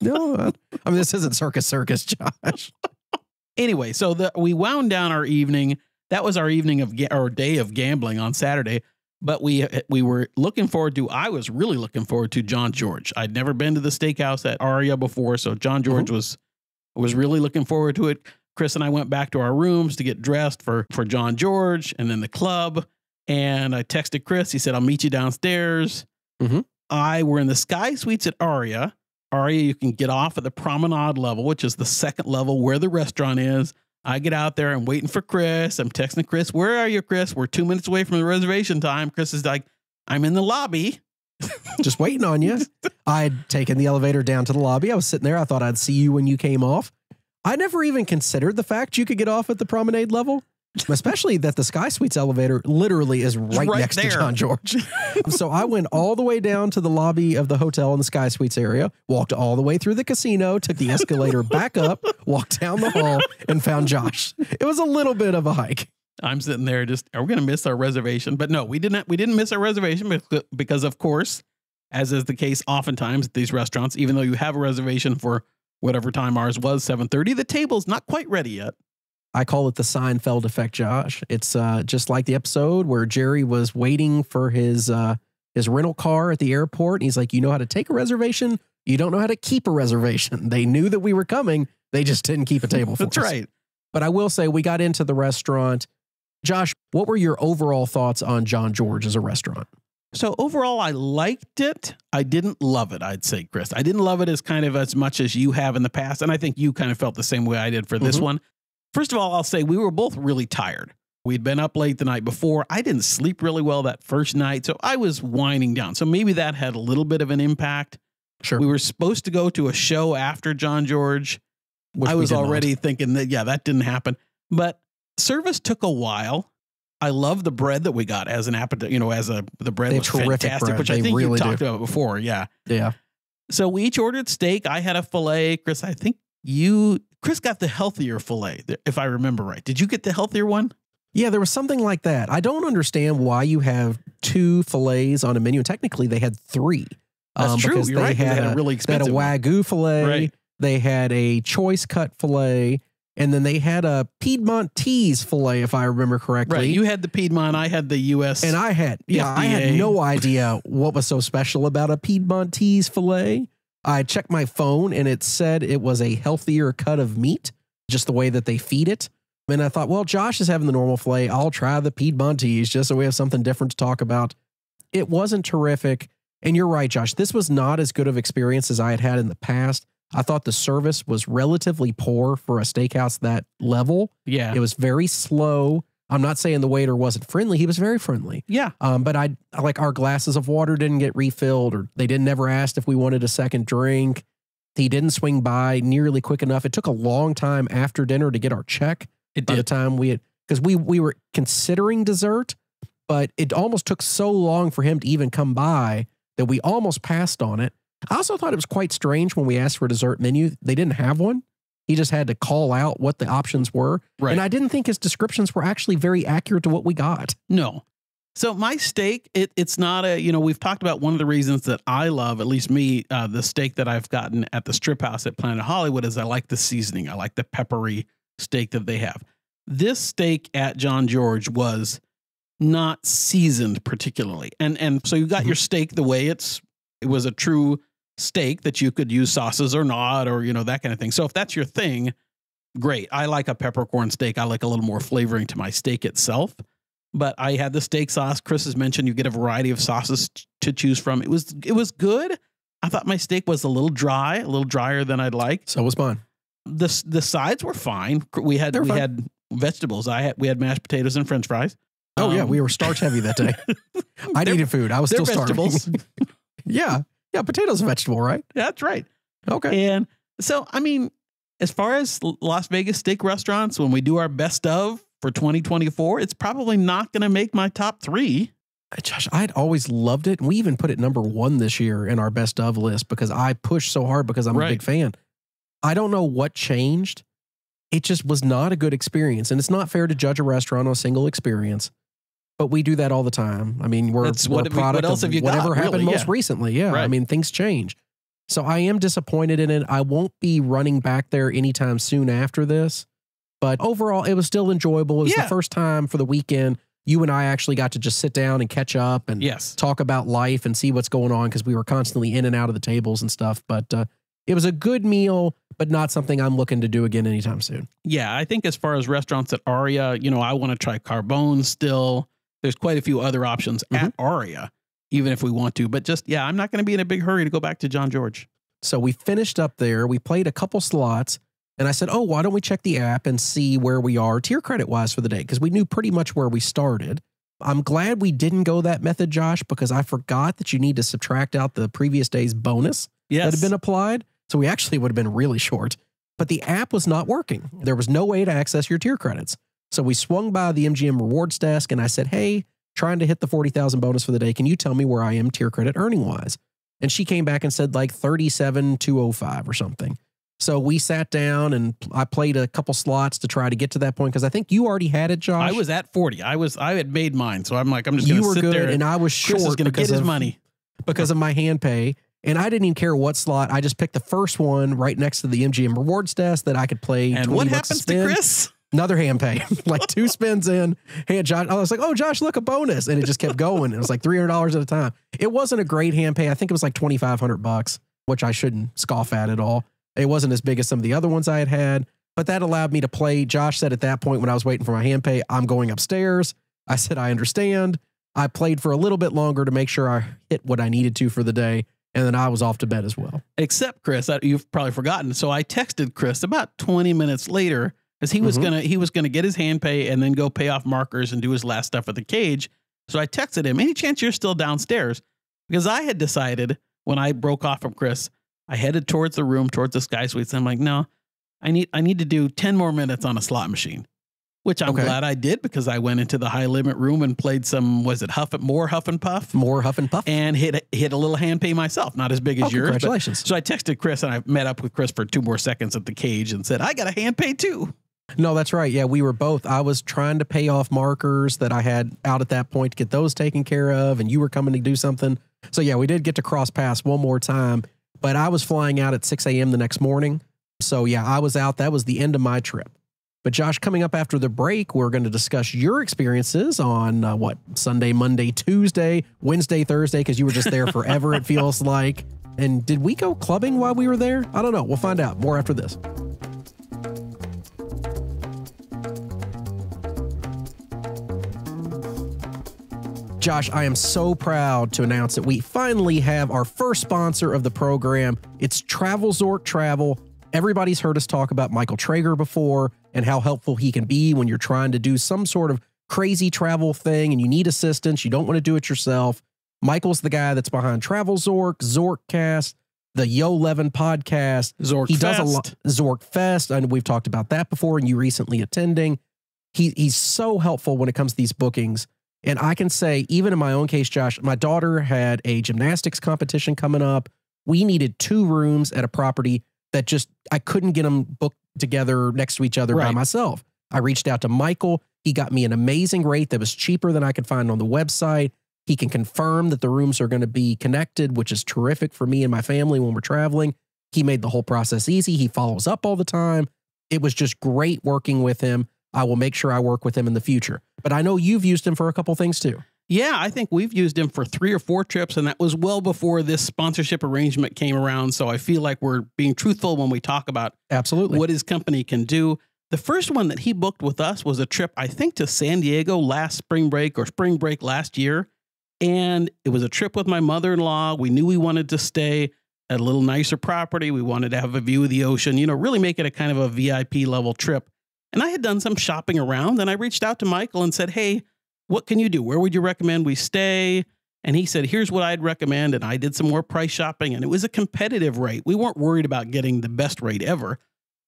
No, I mean, this isn't Circus, Josh. Anyway, so we wound down our evening. That was our evening our day of gambling on Saturday. But we were looking forward to, I was really looking forward to John George. I'd never been to the steakhouse at Aria before, so John George was really looking forward to it. Chris and I went back to our rooms to get dressed for John George and then the club. And I texted Chris. He said, I'll meet you downstairs. We're in the Sky Suites at Aria. Aria, you can get off at the promenade level, which is the second level where the restaurant is. I get out there. I'm waiting for Chris. I'm texting Chris. Where are you, Chris? We're 2 minutes away from the reservation time. Chris is like, I'm in the lobby. Just waiting on you. I'd taken the elevator down to the lobby. I was sitting there. I thought I'd see you when you came off. I never even considered the fact you could get off at the promenade level, especially that the Sky Suites elevator literally is right next to John George. So I went all the way down to the lobby of the hotel in the Sky Suites area, walked all the way through the casino, took the escalator back up, walked down the hall, and found Josh. It was a little bit of a hike. I'm sitting there just, are we going to miss our reservation? But no, we didn't miss our reservation because, of course, as is the case oftentimes at these restaurants, even though you have a reservation for whatever time ours was, 7:30, the table's not quite ready yet. I call it the Seinfeld effect, Josh. It's just like the episode where Jerry was waiting for his rental car at the airport. And he's like, you know how to take a reservation? You don't know how to keep a reservation. They knew that we were coming. They just didn't keep a table for us. That's right. But I will say we got into the restaurant. Josh, what were your overall thoughts on John George as a restaurant? So overall, I liked it. I didn't love it, I'd say, Chris. I didn't love it as much as you have in the past. And I think you kind of felt the same way I did for this one. First of all, I'll say we were both really tired. We'd been up late the night before. I didn't sleep really well that first night, so I was winding down. So maybe that had a little bit of an impact. Sure. We were supposed to go to a show after John George. I was already thinking that, that didn't happen. But service took a while. I love the bread that we got as an appetite, the bread was fantastic, bread. Which I think you talked about before. Yeah. Yeah. So we each ordered steak. I had a filet. Chris, I think Chris got the healthier filet, if I remember right. Did you get the healthier one? Yeah, there was something like that. I don't understand why you have 2 fillets on a menu. Technically, they had 3. That's true. Because You're right. They had a really expensive They had a Wagyu filet. Right. They had a choice cut filet. And then they had a Piedmontese filet, if I remember correctly. Right. You had the Piedmont. I had the U.S. And I had no idea what was so special about a Piedmontese filet. I checked my phone and it said it was a healthier cut of meat, just the way that they feed it. And I thought, well, Josh is having the normal filet. I'll try the Piedmontese just so we have something different to talk about. It wasn't terrific. And you're right, Josh. This was not as good of experience as I had had in the past. I thought the service was relatively poor for a steakhouse that level. Yeah. It was very slow. I'm not saying the waiter wasn't friendly. He was very friendly. Yeah. But I like our glasses of water didn't get refilled, or they never asked if we wanted a second drink. He didn't swing by nearly quick enough. It took a long time after dinner to get our check. By the time we had, because we were considering dessert, but it almost took so long for him to even come by that we almost passed on it. I also thought it was quite strange when we asked for a dessert menu, they didn't have one. He just had to call out what the options were. Right. And I didn't think his descriptions were actually very accurate to what we got. No. So my steak, it's not we've talked about one of the reasons that I love, at least me, the steak that I've gotten at the strip house at Planet Hollywood is I like the seasoning. I like the peppery steak that they have. This steak at John George was not seasoned particularly. And so you got your steak the way it was a true steak that you could use sauces or not, or, that kind of thing. So if that's your thing, great. I like a peppercorn steak. I like a little more flavoring to my steak itself. But I had the steak sauce. Chris has mentioned you get a variety of sauces to choose from. It was good. I thought my steak was a little dry, a little drier than I'd like. So was mine. The sides were fine. We had vegetables. We had mashed potatoes and French fries. Oh yeah, we were starch heavy that day. I needed food. I was still starving. Yeah. Yeah, potatoes a vegetable, right? Yeah, that's right. Okay. And so, I mean, as far as Las Vegas steak restaurants, when we do our best of for 2024, it's probably not going to make my top 3. Josh, I'd always loved it. We even put it number 1 this year in our best of list because I pushed so hard because I'm a big fan. I don't know what changed. It just was not a good experience. And it's not fair to judge a restaurant on a single experience. But we do that all the time. I mean, we're a product of whatever happened most recently. Yeah. Right. I mean, things change. So I am disappointed in it. I won't be running back there anytime soon after this. But overall, it was still enjoyable. It was the first time for the weekend you and I actually got to just sit down and catch up and talk about life and see what's going on because we were constantly in and out of the tables and stuff. But it was a good meal, but not something I'm looking to do again anytime soon. Yeah, I think as far as restaurants at Aria, I want to try Carbone still. There's quite a few other options at Aria, even if we want to. But just, I'm not going to be in a big hurry to go back to John George. So we finished up there. We played a couple slots. And I said, oh, why don't we check the app and see where we are tier credit-wise for the day? Because we knew pretty much where we started. I'm glad we didn't go that method, Josh, because I forgot that you need to subtract out the previous day's bonus that had been applied. So we actually would have been really short. But the app was not working. There was no way to access your tier credits. So we swung by the MGM rewards desk and I said, hey, trying to hit the 40,000 bonus for the day. Can you tell me where I am tier credit earning wise? And she came back and said like 37,205 or something. So we sat down and I played a couple slots to try to get to that point because I think you already had it, Josh. I was at 40. I had made mine. So I'm like, I'm just going to sit there. And I was short. Chris is going to get his money because of my hand pay. And I didn't even care what slot. I just picked the first one right next to the MGM rewards desk that I could play. And what happens to Chris? Another hand pay, like 2 spins in. Hey, Josh, I was like, oh, Josh, look, a bonus. And it just kept going. It was like $300 at a time. It wasn't a great hand pay. I think it was like $2,500, which I shouldn't scoff at all. It wasn't as big as some of the other ones I had had, but that allowed me to play. Josh said at that point when I was waiting for my hand pay, I'm going upstairs. I said, I understand. I played for a little bit longer to make sure I hit what I needed to for the day. And then I was off to bed as well. Except Chris, you've probably forgotten. So I texted Chris about 20 minutes later because he was gonna get his hand pay and then go pay off markers and do his last stuff at the cage. So I texted him, any chance you're still downstairs? Because I had decided when I broke off from Chris, I headed towards the room, towards the Sky Suites. I'm like, no, I need to do 10 more minutes on a slot machine, which I'm glad I did because I went into the high limit room and played some, more Huff and Puff? More Huff and Puff. And hit a little hand pay myself, not as big as yours. Congratulations. So I texted Chris and I met up with Chris for 2 more seconds at the cage and said, I got a hand pay too. No, that's right. Yeah, we were both. I was trying to pay off markers that I had out at that point to get those taken care of, and you were coming to do something. So yeah, we did get to cross paths one more time, but I was flying out at 6 a.m. the next morning. So yeah, I was out. That was the end of my trip. But Josh, coming up after the break, we're going to discuss your experiences on Sunday, Monday, Tuesday, Wednesday, Thursday, because you were just there forever, it feels like. And did we go clubbing while we were there? I don't know. We'll find out. More after this. Josh, I am so proud to announce that we finally have our first sponsor of the program. It's TravelZork Travel. Everybody's heard us talk about Michael Traeger before and how helpful he can be when you're trying to do some sort of crazy travel thing and you need assistance. You don't want to do it yourself. Michael's the guy that's behind TravelZork, Zorkcast, the Yo11 podcast. He does a lot. Zork Fest. I know we've talked about that before and you recently attending. He's so helpful when it comes to these bookings. And I can say, even in my own case, Josh, my daughter had a gymnastics competition coming up. We needed 2 rooms at a property that I couldn't get them booked together next to each other by myself. I reached out to Michael. He got me an amazing rate that was cheaper than I could find on the website. He can confirm that the rooms are going to be connected, which is terrific for me and my family when we're traveling. He made the whole process easy. He follows up all the time. It was just great working with him. I will make sure I work with him in the future. But I know you've used him for a couple things too. Yeah, I think we've used him for 3 or 4 trips, and that was well before this sponsorship arrangement came around. So I feel like we're being truthful when we talk about what his company can do. The first one that he booked with us was a trip, I think, to San Diego last spring break or spring break last year. And it was a trip with my mother-in-law. We knew we wanted to stay at a little nicer property. We wanted to have a view of the ocean, really make it a kind of a VIP level trip. And I had done some shopping around, and I reached out to Michael and said, hey, what can you do? Where would you recommend we stay? And he said, here's what I'd recommend. And I did some more price shopping, and it was a competitive rate. We weren't worried about getting the best rate ever.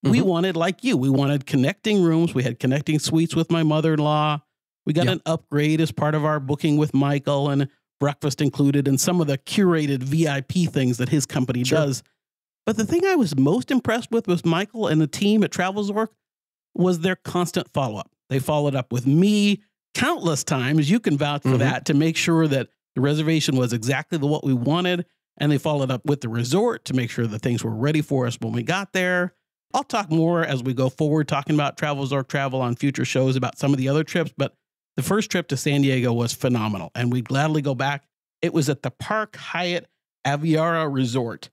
We wanted, like you, we wanted connecting rooms. We had connecting suites with my mother-in-law. We got an upgrade as part of our booking with Michael, and breakfast included, and some of the curated VIP things that his company does. But the thing I was most impressed with Michael and the team at TravelZork was their constant follow-up. They followed up with me countless times. You can vouch for that, to make sure that the reservation was exactly what we wanted. And they followed up with the resort to make sure that things were ready for us when we got there. I'll talk more as we go forward, talking about TravelZork Travel on future shows about some of the other trips. But the first trip to San Diego was phenomenal, and we'd gladly go back. It was at the Park Hyatt Aviara Resort.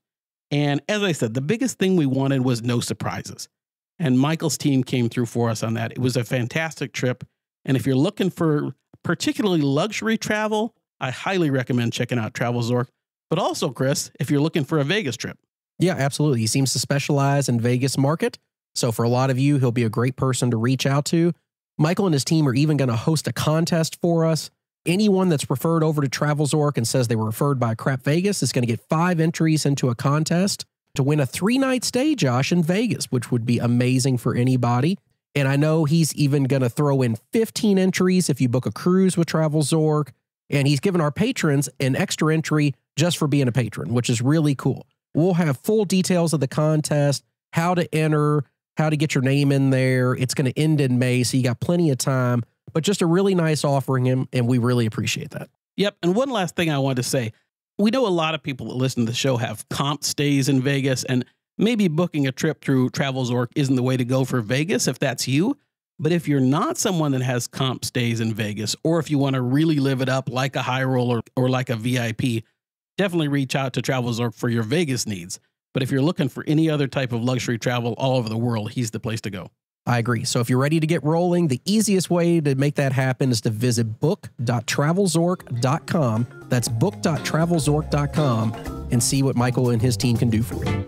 And as I said, the biggest thing we wanted was no surprises. And Michael's team came through for us on that. It was a fantastic trip. And if you're looking for particularly luxury travel, I highly recommend checking out TravelZork. But also, Chris, if you're looking for a Vegas trip. Yeah, absolutely. He seems to specialize in Vegas market. So for a lot of you, he'll be a great person to reach out to. Michael and his team are even going to host a contest for us. Anyone that's referred over to TravelZork and says they were referred by Crap Vegas is going to get 5 entries into a contest to win a 3-night stay, Josh, in Vegas, which would be amazing for anybody. And I know he's even going to throw in 15 entries if you book a cruise with TravelZork. And he's given our patrons an extra entry just for being a patron, which is really cool. We'll have full details of the contest, how to enter, how to get your name in there. It's going to end in May, so you got plenty of time. But just a really nice offering him, and we really appreciate that. Yep. And one last thing I wanted to say. We know a lot of people that listen to the show have comp stays in Vegas, and maybe booking a trip through TravelZork isn't the way to go for Vegas if that's you. But if you're not someone that has comp stays in Vegas, or if you want to really live it up like a high roller or like a VIP, definitely reach out to TravelZork for your Vegas needs. But if you're looking for any other type of luxury travel all over the world, he's the place to go. I agree. So if you're ready to get rolling, the easiest way to make that happen is to visit book.travelzork.com. That's book.travelzork.com and see what Michael and his team can do for you.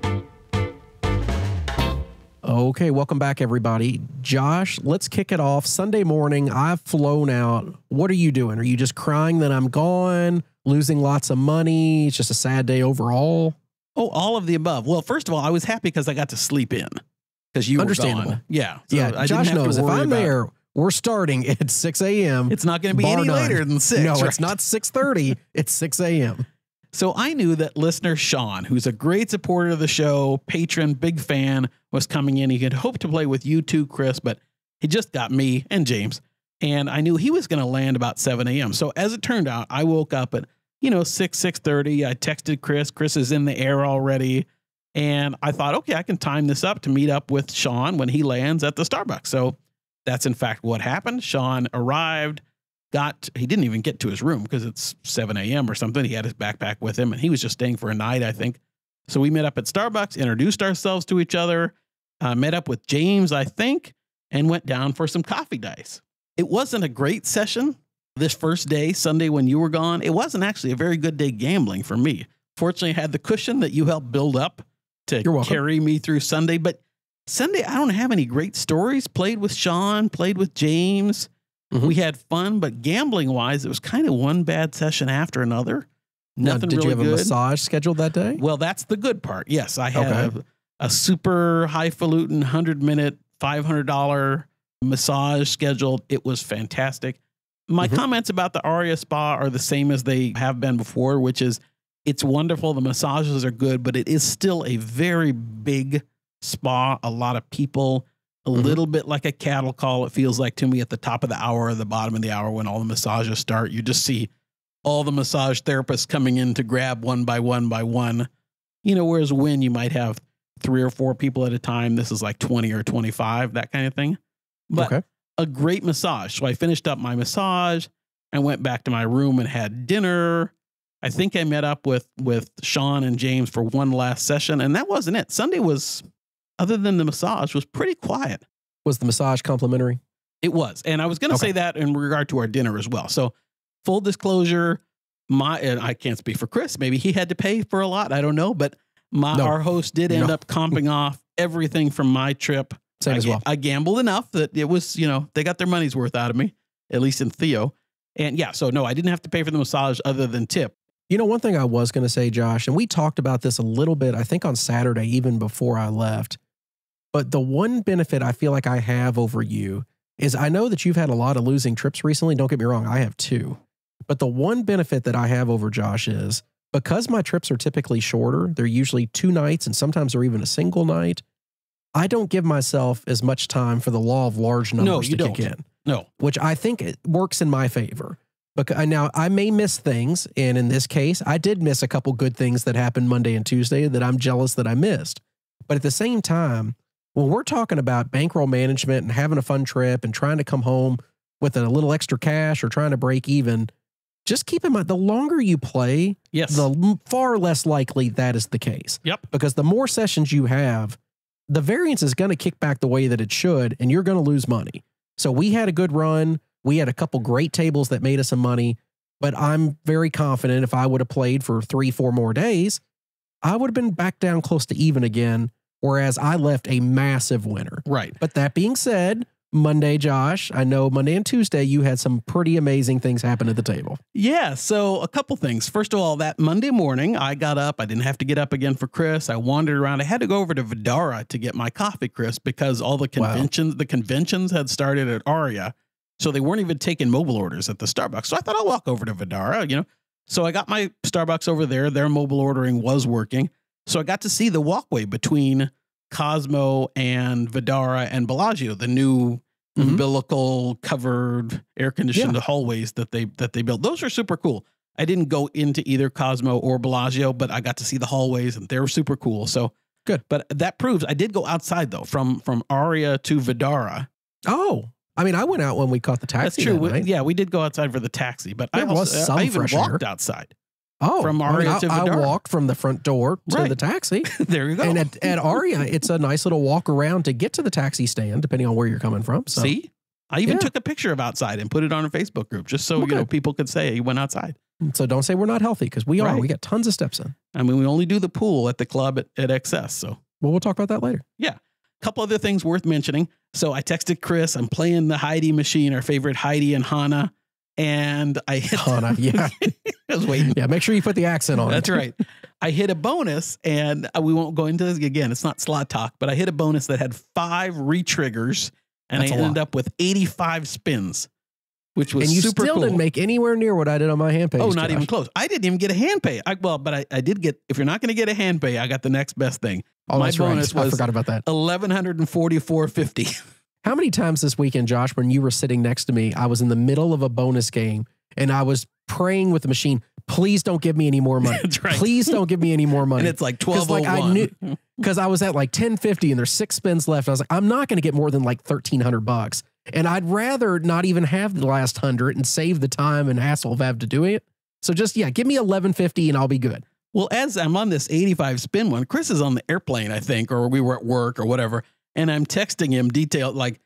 Okay, welcome back, everybody. Josh, let's kick it off. Sunday morning, I've flown out. What are you doing? Are you just crying that I'm gone, losing lots of money? It's just a sad day overall? Oh, all of the above. Well, first of all, I was happy because I got to sleep in. Because you were gone. Yeah. So yeah, Josh knows if I'm there, we're starting at 6 a.m. It's not going to be any later than 6. No, it's not 6:30. It's 6 a.m. So I knew that listener Sean, who's a great supporter of the show, patron, big fan, was coming in. He had hoped to play with you too, Chris, but he just got me and James. And I knew he was going to land about 7 a.m. So as it turned out, I woke up at, 6:30. I texted Chris. Chris is in the air already. And I thought, okay, I can time this up to meet up with Sean when he lands at the Starbucks. So That's in fact what happened. Sean arrived, he didn't even get to his room because it's 7 a.m. or something. He had his backpack with him and he was just staying for a night, I think. So we met up at Starbucks, introduced ourselves to each other, met up with James, I think, and went down for some coffee dice. It wasn't a great session this first day, Sunday when you were gone. It wasn't actually a very good day gambling for me. Fortunately, I had the cushion that you helped build up to carry me through Sunday. But Sunday, I don't have any great stories. Played with Sean, played with James. We had fun, but gambling wise, it was kind of one bad session after another. Nothing did really you have good. a massage scheduled that day? Well, that's the good part. Yes, I had a super highfalutin 100-minute, $500 massage scheduled. It was fantastic. My comments about the Aria Spa are the same as they have been before, which is it's wonderful. The massages are good, but it is still a very big spa. A lot of people. A little bit like a cattle call, it feels like to me at the top of the hour or the bottom of the hour when all the massages start. You just see all the massage therapists coming in to grab one by one by one. You know, whereas when you might have 3 or 4 people at a time, this is like 20 or 25, that kind of thing. But a great massage. So I finished up my massage and went back to my room and had dinner. I think I met up with Sean and James for one last session, and that wasn't it. Sunday was, other than the massage, was pretty quiet. Was the massage complimentary? It was. And I was going to say that in regard to our dinner as well. So full disclosure, and I can't speak for Chris. Maybe he had to pay for a lot. I don't know. But our host did end up comping off everything from my trip. Same as well. I gambled enough that it was, they got their money's worth out of me, at least in Theo. And yeah, so no, I didn't have to pay for the massage other than tip. You know, one thing I was going to say, Josh, and we talked about this a little bit, I think on Saturday, even before I left. But the one benefit I feel like I have over you is I know that you've had a lot of losing trips recently. Don't get me wrong, I have too. But the one benefit that I have over Josh is because my trips are typically shorter, they're usually 2 nights and sometimes they're even a single night. I don't give myself as much time for the law of large numbers to kick in. No, which I think it works in my favor. Because now I may miss things. And in this case, I did miss a couple good things that happened Monday and Tuesday that I'm jealous that I missed. But at the same time, when we're talking about bankroll management and having a fun trip and trying to come home with a little extra cash or trying to break even, just keep in mind, the longer you play, the far less likely that is the case. Yep. Because the more sessions you have, the variance is going to kick back the way that it should, and you're going to lose money. So we had a good run. We had a couple great tables that made us some money, but I'm very confident if I would have played for 3-4 more days, I would have been back down close to even again, whereas I left a massive winner. Right. But that being said, Monday, Josh, I know Monday and Tuesday, you had some pretty amazing things happen at the table. Yeah. So a couple things. First of all, that Monday morning, I got up. I didn't have to get up again for Chris. I wandered around. I had to go over to Vidara to get my coffee, Chris, because all the conventions had started at Aria. So they weren't even taking mobile orders at the Starbucks. So I thought I'll walk over to Vidara, So I got my Starbucks over there. Their mobile ordering was working. So I got to see the walkway between Cosmo and Vidara and Bellagio, the new umbilical covered air conditioned hallways that they built. Those are super cool. I didn't go into either Cosmo or Bellagio, but I got to see the hallways and they're super cool. So good. But that proves I did go outside though, from Aria to Vidara. Oh, I mean, I went out when we caught the taxi. That's true. That night. We did go outside for the taxi, but I even walked outside. Oh, from Aria to Vidara. I walked from the front door to the taxi. There you go. And at Aria, it's a nice little walk around to get to the taxi stand, depending on where you're coming from. So. See, I even took a picture of outside and put it on a Facebook group just so people could say you went outside. So don't say we're not healthy because we are. Right. We got tons of steps in. I mean, we only do the pool at the club at XS. So we'll talk about that later. Yeah. A couple other things worth mentioning. So I texted Chris. I'm playing the Heidi machine, our favorite Heidi and Hannah. And I hit Hannah, yeah. I was waiting. Yeah, make sure you put the accent on. That's right. I hit a bonus, and we won't go into this again. It's not slot talk, but I hit a bonus that had 5 re-triggers, and I ended up with 85 spins, which was super cool. And you still didn't make anywhere near what I did on my hand pay. Oh, not even close. I didn't even get a hand pay. But I did get, if you're not going to get a hand pay, I got the next best thing. Oh, my bonus was I forgot about that. $1,144.50. How many times this weekend, Josh, when you were sitting next to me, I was in the middle of a bonus game and I was praying with the machine, please don't give me any more money. That's right. Please don't give me any more money. And it's like 12:01. I knew, because I was at like 1050 and there's 6 spins left. I was like, I'm not going to get more than like $1,300. And I'd rather not even have the last 100 and save the time and hassle of having to do it. So just, give me 1150 and I'll be good. Well, as I'm on this 85 spin one, Chris is on the airplane, I think, or we were at work or whatever. And I'm texting him detailed, like,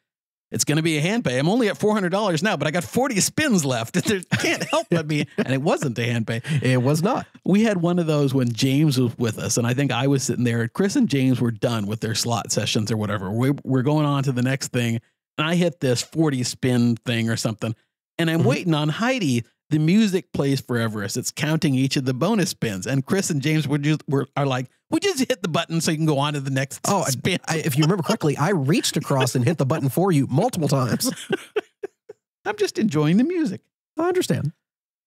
it's going to be a hand pay. I'm only at $400 now, but I got 40 spins left. There can't help but be. And it wasn't a hand pay. It was not. We had one of those when James was with us. And I think I was sitting there. Chris and James were done with their slot sessions or whatever. We're going on to the next thing. And I hit this 40 spin thing or something. And I'm waiting on Heidi. The music plays forever as it's counting each of the bonus spins. And Chris and James are like, we just hit the button so you can go on to the next spin. If you remember correctly, I reached across and hit the button for you multiple times. I'm just enjoying the music. I understand.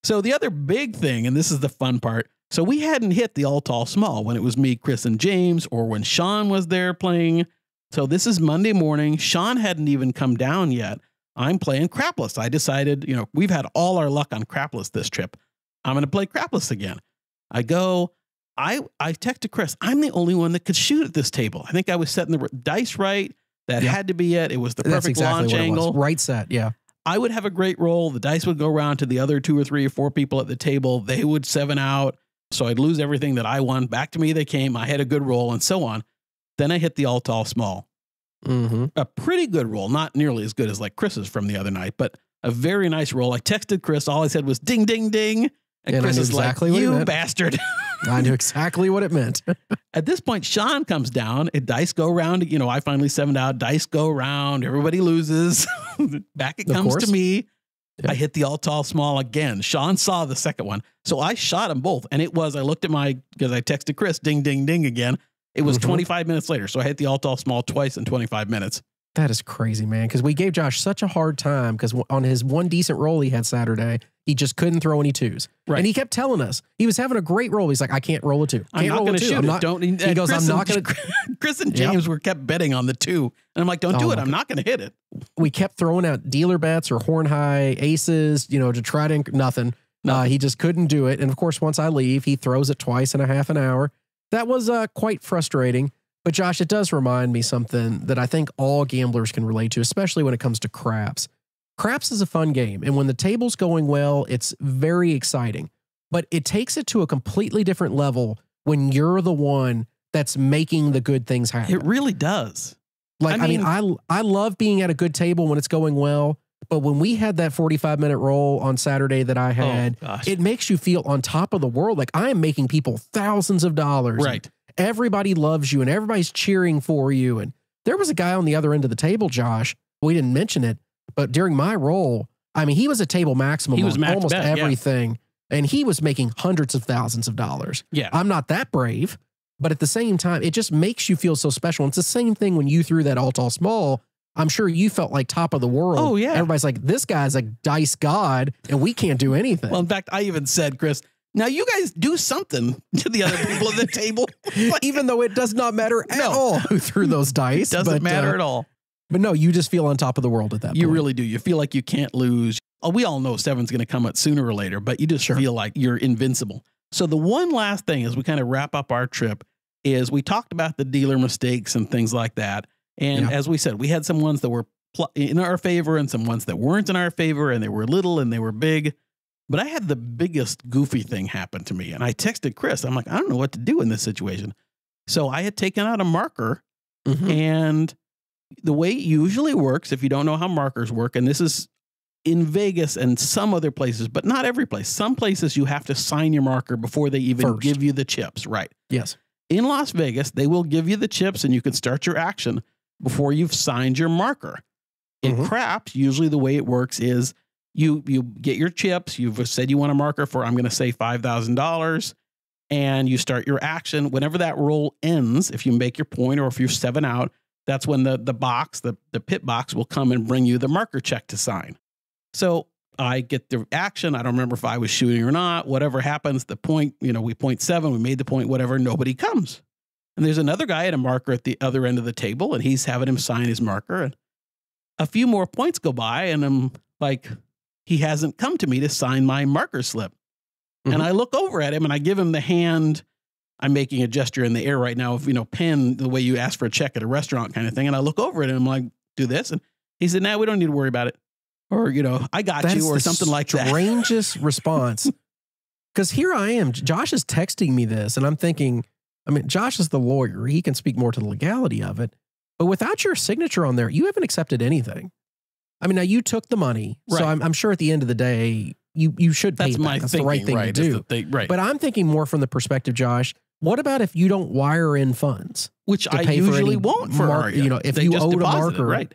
So the other big thing, and this is the fun part, so we hadn't hit the all tall small when it was me, Chris, and James, or when Sean was there playing. So this is Monday morning. Sean hadn't even come down yet. I'm playing crapless. I decided, we've had all our luck on crapless this trip. I'm going to play crapless again. I go, I texted Chris, I'm the only one that could shoot at this table. I think I was setting the dice right. That had to be it. It was the perfect launch angle. Right set, yeah. I would have a great roll. The dice would go around to the other 2 or 3 or 4 people at the table. They would 7 out. So I'd lose everything that I won. Back to me they came. I had a good roll and so on. Then I hit the all tall small. A pretty good roll, not nearly as good as like Chris's from the other night, but a very nice roll. I texted Chris. All I said was ding, ding, ding. And Chris is exactly like, you bastard. I knew exactly what it meant. At this point, Sean comes down. Dice go around. I finally 7'd out. Dice go around. Everybody loses. Back it comes to me. Yep. I hit the all tall small again. Sean saw the second one. So I shot them both. And I looked at because I texted Chris, ding, ding, ding again. It was 25 minutes later. So I hit the all tall small twice in 25 minutes. That is crazy, man. Because we gave Josh such a hard time because on his one decent roll he had Saturday, he just couldn't throw any 2s. Right. And he kept telling us he was having a great roll. He's like, I can't roll a 2. I'm not going to shoot it. Don't. He goes, I'm not going to. Chris and James were kept betting on the 2. And I'm like, don't do it. I'm not going to hit it. We kept throwing out dealer bets or horn high aces, to try to nothing. He just couldn't do it. And of course, once I leave, he throws it twice in a half an hour. That was quite frustrating. But Josh, it does remind me something that I think all gamblers can relate to, especially when it comes to craps. Craps is a fun game. And when the table's going well, it's very exciting. But it takes it to a completely different level when you're the one that's making the good things happen. It really does. Like, I love being at a good table when it's going well. But when we had that 45-minute roll on Saturday that I had, it makes you feel on top of the world. Like I am making people thousands of dollars. Right. Everybody loves you and everybody's cheering for you. And there was a guy on the other end of the table, Josh. We didn't mention it, but during my roll, he was a table maximum on almost everything. Yeah. And he was making hundreds of thousands of dollars. Yeah. I'm not that brave, but at the same time, it just makes you feel so special. And it's the same thing when you threw that all tall small. I'm sure you felt like top of the world. Oh, yeah. Everybody's like, this guy's a dice god and we can't do anything. Well, in fact, I even said, Chris, now you guys do something to the other people at the table. Even though it does not matter at all who threw those dice. It doesn't matter at all. But no, you just feel on top of the world at that point. You really do. You feel like you can't lose. Oh, we all know 7's going to come out sooner or later, but you just feel like you're invincible. So the one last thing as we kind of wrap up our trip is we talked about the dealer mistakes and things like that. And as we said, we had some ones that were in our favor and some ones that weren't in our favor, and they were little and they were big. But I had the biggest goofy thing happen to me. And I texted Chris. I'm like, I don't know what to do in this situation. So I had taken out a marker. And the way it usually works, if you don't know how markers work, and this is in Vegas and some other places, but not every place. Some places you have to sign your marker before they even give you the chips. Right. Yes. In Las Vegas, they will give you the chips and you can start your action before you've signed your marker. In craps, usually the way it works is you get your chips. You've said you want a marker for, I'm going to say $5,000, and you start your action. Whenever that roll ends, if you make your point or if you're 7 out, that's when the pit box will come and bring you the marker check to sign. So I get the action. I don't remember if I was shooting or not. Whatever happens, the point, we point 7, we made the point, whatever, nobody comes. And there's another guy at a marker at the other end of the table, and he's having him sign his marker. And a few more points go by, and I'm like, he hasn't come to me to sign my marker slip. And I look over at him and I give him the hand. I'm making a gesture in the air right now of, pen, the way you ask for a check at a restaurant kind of thing. And I look over at him and I'm like, do this. And He said, "Nah, we don't need to worry about it." Or, I got you, or something like that. Strangest response. Because here I am. Josh is texting me this, and I'm thinking, Josh is the lawyer. He can speak more to the legality of it. But without your signature on there, you haven't accepted anything. Now you took the money. Right. So I'm sure at the end of the day, you should pay back. That's the right thing to do. Right. But I'm thinking more from the perspective, Josh, what about if you don't wire in funds? Which I usually won't for if you owed a marker. Right.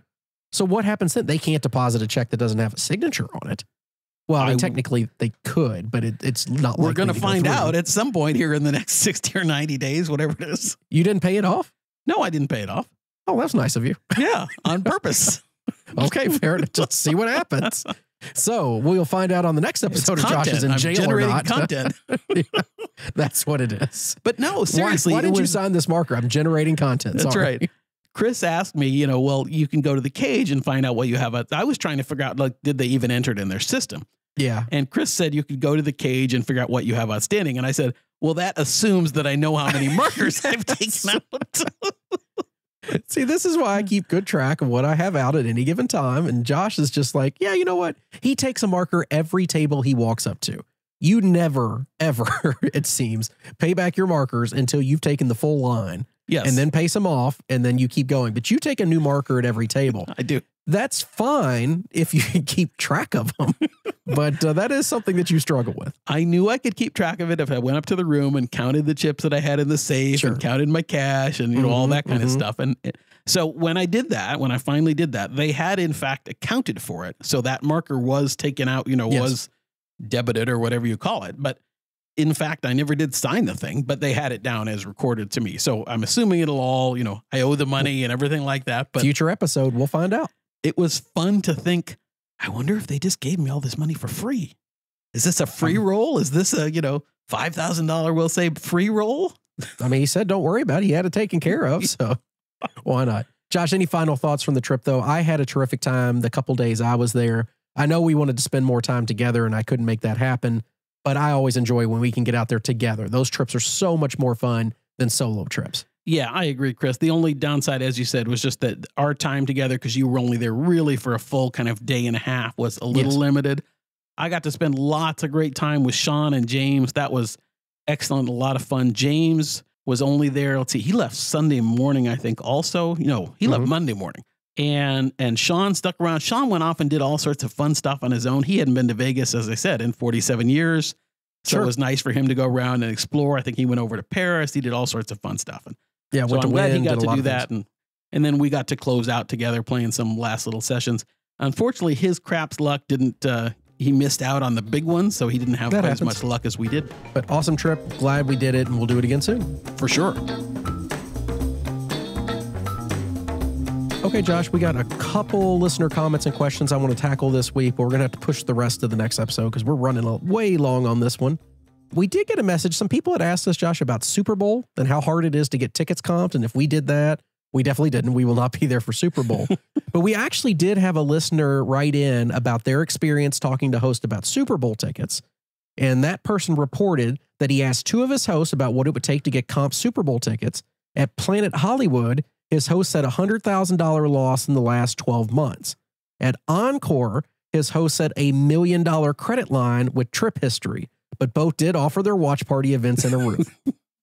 So what happens then? They can't deposit a check that doesn't have a signature on it. Well, technically they could, but it's not. We're going to find out at some point here in the next 60 or 90 days, whatever it is. You didn't pay it off? No, I didn't pay it off. Oh, that's nice of you. Yeah, on purpose. Okay, fair enough. Let's see what happens. So we'll find out on the next episode of Josh is in jail or not. Content. Yeah, that's what it is. But no, seriously. Why did you sign this marker? I'm generating content. That's Sorry. right. Chris asked me, you can go to the cage and find out what you have. I was trying to figure out, did they even enter it in their system? Yeah. And Chris said you could go to the cage and figure out what you have outstanding. And I said, well, that assumes that I know how many markers I've taken out. See, this is why I keep good track of what I have out at any given time. And Josh is just like, yeah, you know what? He takes a marker every table he walks up to. You never, ever, it seems, pay back your markers until you've taken the full line. Yes. And then pace them off, and then you keep going. But you take a new marker at every table. I do. That's fine if you can keep track of them. But that is something that you struggle with. I knew I could keep track of it if I went up to the room and counted the chips that I had in the safe and counted my cash and all that kind of stuff. And so when I finally did that, they had in fact accounted for it. So that marker was taken out, was debited or whatever you call it. But in fact, I never did sign the thing, but they had it down as recorded to me. So I'm assuming it'll all, I owe the money and everything like that. But future episode, we'll find out. It was fun to think, I wonder if they just gave me all this money for free. Is this a free roll? Is this a, $5,000, we'll say, free roll? He said, don't worry about it. He had it taken care of. So why not? Josh, any final thoughts from the trip, though? I had a terrific time the couple days I was there. I know we wanted to spend more time together and I couldn't make that happen, but I always enjoy when we can get out there together. Those trips are so much more fun than solo trips. Yeah, I agree, Chris. The only downside, as you said, was just that our time together, because you were only there really for a full kind of day and a half, was a little limited. I got to spend lots of great time with Sean and James. That was excellent. A lot of fun. James was only there. Let's see. He left Sunday morning, I think also. No, he left Monday morning. And Sean stuck around. Sean went off and did all sorts of fun stuff on his own. He hadn't been to Vegas, as I said, in 47 years. So it was nice for him to go around and explore. I think he went over to Paris. He did all sorts of fun stuff. And yeah, so I'm glad he got to do that. And then we got to close out together playing some last little sessions. Unfortunately, his craps luck didn't, he missed out on the big one. So he didn't have quite as much luck as we did. But awesome trip. Glad we did it. And we'll do it again soon. For sure. Okay, Josh, we got a couple listener comments and questions I want to tackle this week, but we're going to have to push the rest of the next episode because we're running way long on this one. We did get a message. Some people had asked us, Josh, about Super Bowl and how hard it is to get tickets comped. And if we did that, we definitely didn't. We will not be there for Super Bowl. But we actually did have a listener write in about their experience talking to hosts about Super Bowl tickets. And that person reported that he asked two of his hosts about what it would take to get comp Super Bowl tickets. At Planet Hollywood, his host said $100,000 loss in the last 12 months. At Encore, his host said $1 million credit line with trip history, but both did offer their watch party events in a room.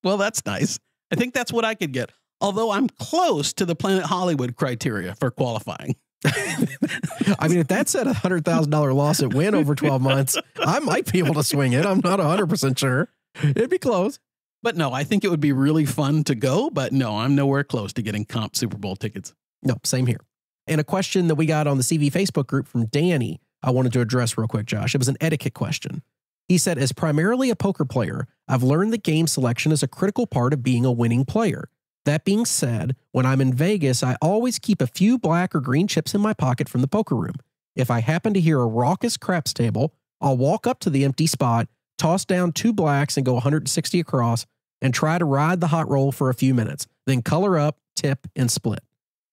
Well, that's nice. I think that's what I could get. Although I'm close to the Planet Hollywood criteria for qualifying. If that said $100,000 loss at Wynn over 12 months, I might be able to swing it. I'm not 100% sure. It'd be close. But no, I think it would be really fun to go. But no, I'm nowhere close to getting comp Super Bowl tickets. No, same here. And a question that we got on the CV Facebook group from Danny, I wanted to address real quick, Josh. It was an etiquette question. He said, as primarily a poker player, I've learned that game selection is a critical part of being a winning player. That being said, when I'm in Vegas, I always keep a few black or green chips in my pocket from the poker room. If I happen to hear a raucous craps table, I'll walk up to the empty spot, toss down 2 blacks and go 160 across, and try to ride the hot roll for a few minutes, then color up, tip, and split.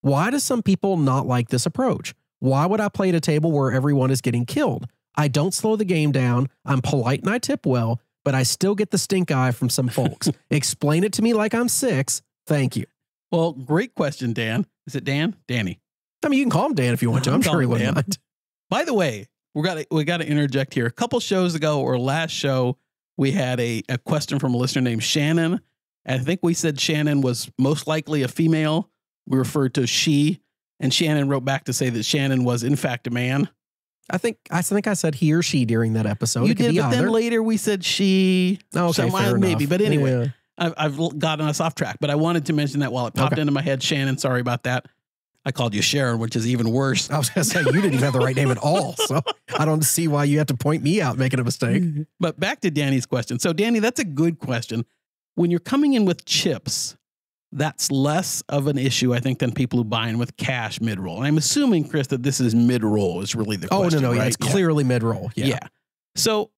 Why do some people not like this approach? Why would I play at a table where everyone is getting killed? I don't slow the game down. I'm polite and I tip well, but I still get the stink eye from some folks. Explain it to me like I'm 6. Thank you. Well, great question, Dan. Is it Dan? Danny. I mean, you can call him Dan if you want to. I'm sure he wouldn't mind. By the way, we got to interject here. A couple shows ago or last show, we had a question from a listener named Shannon. And I think we said Shannon was most likely a female. We referred to she, and Shannon wrote back to say that Shannon was in fact a man. I think I said he or she during that episode. You did, but then later we said she. Oh, okay, fair maybe. enough. But anyway, Yeah. I've gotten us off track. But I wanted to mention that while it popped into my head. Shannon, sorry about that. I called you Sharon, which is even worse. I was going to say, you didn't even have the right name at all. So I don't see why you have to point me out making a mistake. But back to Danny's question. So, Danny, that's a good question. When you're coming in with chips, that's less of an issue, I think, than people who buy in with cash mid-roll. And I'm assuming, Chris, that this is mid-roll is really the question. No. Right? Yeah, it's clearly mid-roll. Yeah. So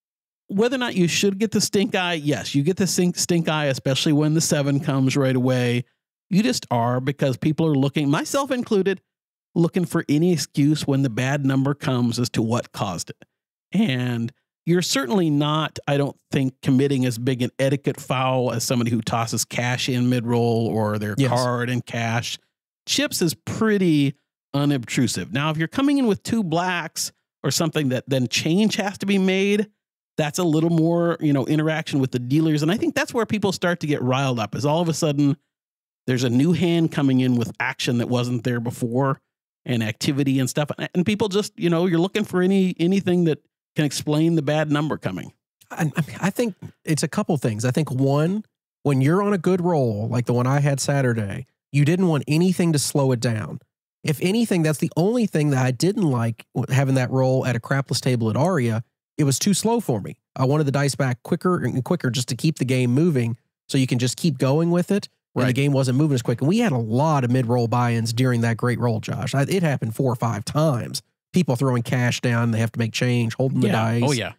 whether or not you should get the stink eye, yes, you get the stink eye, especially when the 7 comes right away. You just are, because people are looking, myself included, looking for any excuse when the bad number comes as to what caused it. And you're certainly not, I don't think, committing as big an etiquette foul as somebody who tosses cash in mid-roll or their card and cash. Chips is pretty unobtrusive. Now, if you're coming in with 2 blacks or something that then change has to be made, that's a little more, interaction with the dealers. And I think that's where people start to get riled up, is all of a sudden there's a new hand coming in with action that wasn't there before and activity and stuff. And people just, you're looking for anything that can explain the bad number coming. I think it's a couple things. I think one, when you're on a good roll, like the one I had Saturday, you didn't want anything to slow it down. If anything, that's the only thing that I didn't like having that roll at a crapless table at Aria. It was too slow for me. I wanted the dice back quicker and quicker just to keep the game moving so you can just keep going with it. And the game wasn't moving as quick. And we had a lot of mid-roll buy-ins during that great roll, Josh. It happened 4 or 5 times. People throwing cash down, they have to make change, holding the dice. Oh, yeah.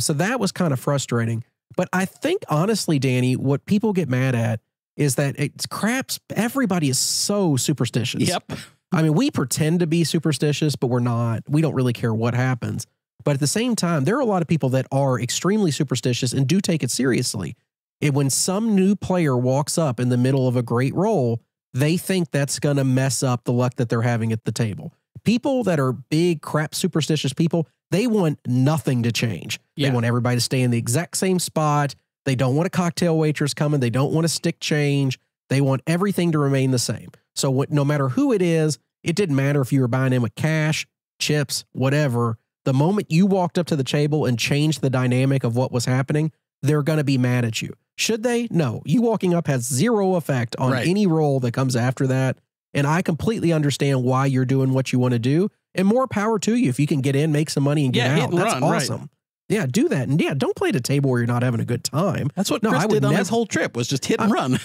So that was kind of frustrating. But I think, honestly, Danny, what people get mad at is that it's craps. Everybody is so superstitious. Yep. I mean, we pretend to be superstitious, but we're not. We don't really care what happens. But at the same time, there are a lot of people that are extremely superstitious and do take it seriously. And when some new player walks up in the middle of a great roll, they think that's going to mess up the luck that they're having at the table. People that are big, crap, superstitious people, they want nothing to change. They want everybody to stay in the exact same spot. They don't want a cocktail waitress coming. They don't want a stick change. They want everything to remain the same. So no matter who it is, it didn't matter if you were buying in with cash, chips, whatever. The moment you walked up to the table and changed the dynamic of what was happening, they're going to be mad at you. Should they? No. You walking up has zero effect on any roll that comes after that. And I completely understand why you're doing what you want to do. And more power to you. If you can get in, make some money, and get out, that's awesome. Yeah, do that. And don't play at a table where you're not having a good time. That's what Chris did on his whole trip, was just hit and run.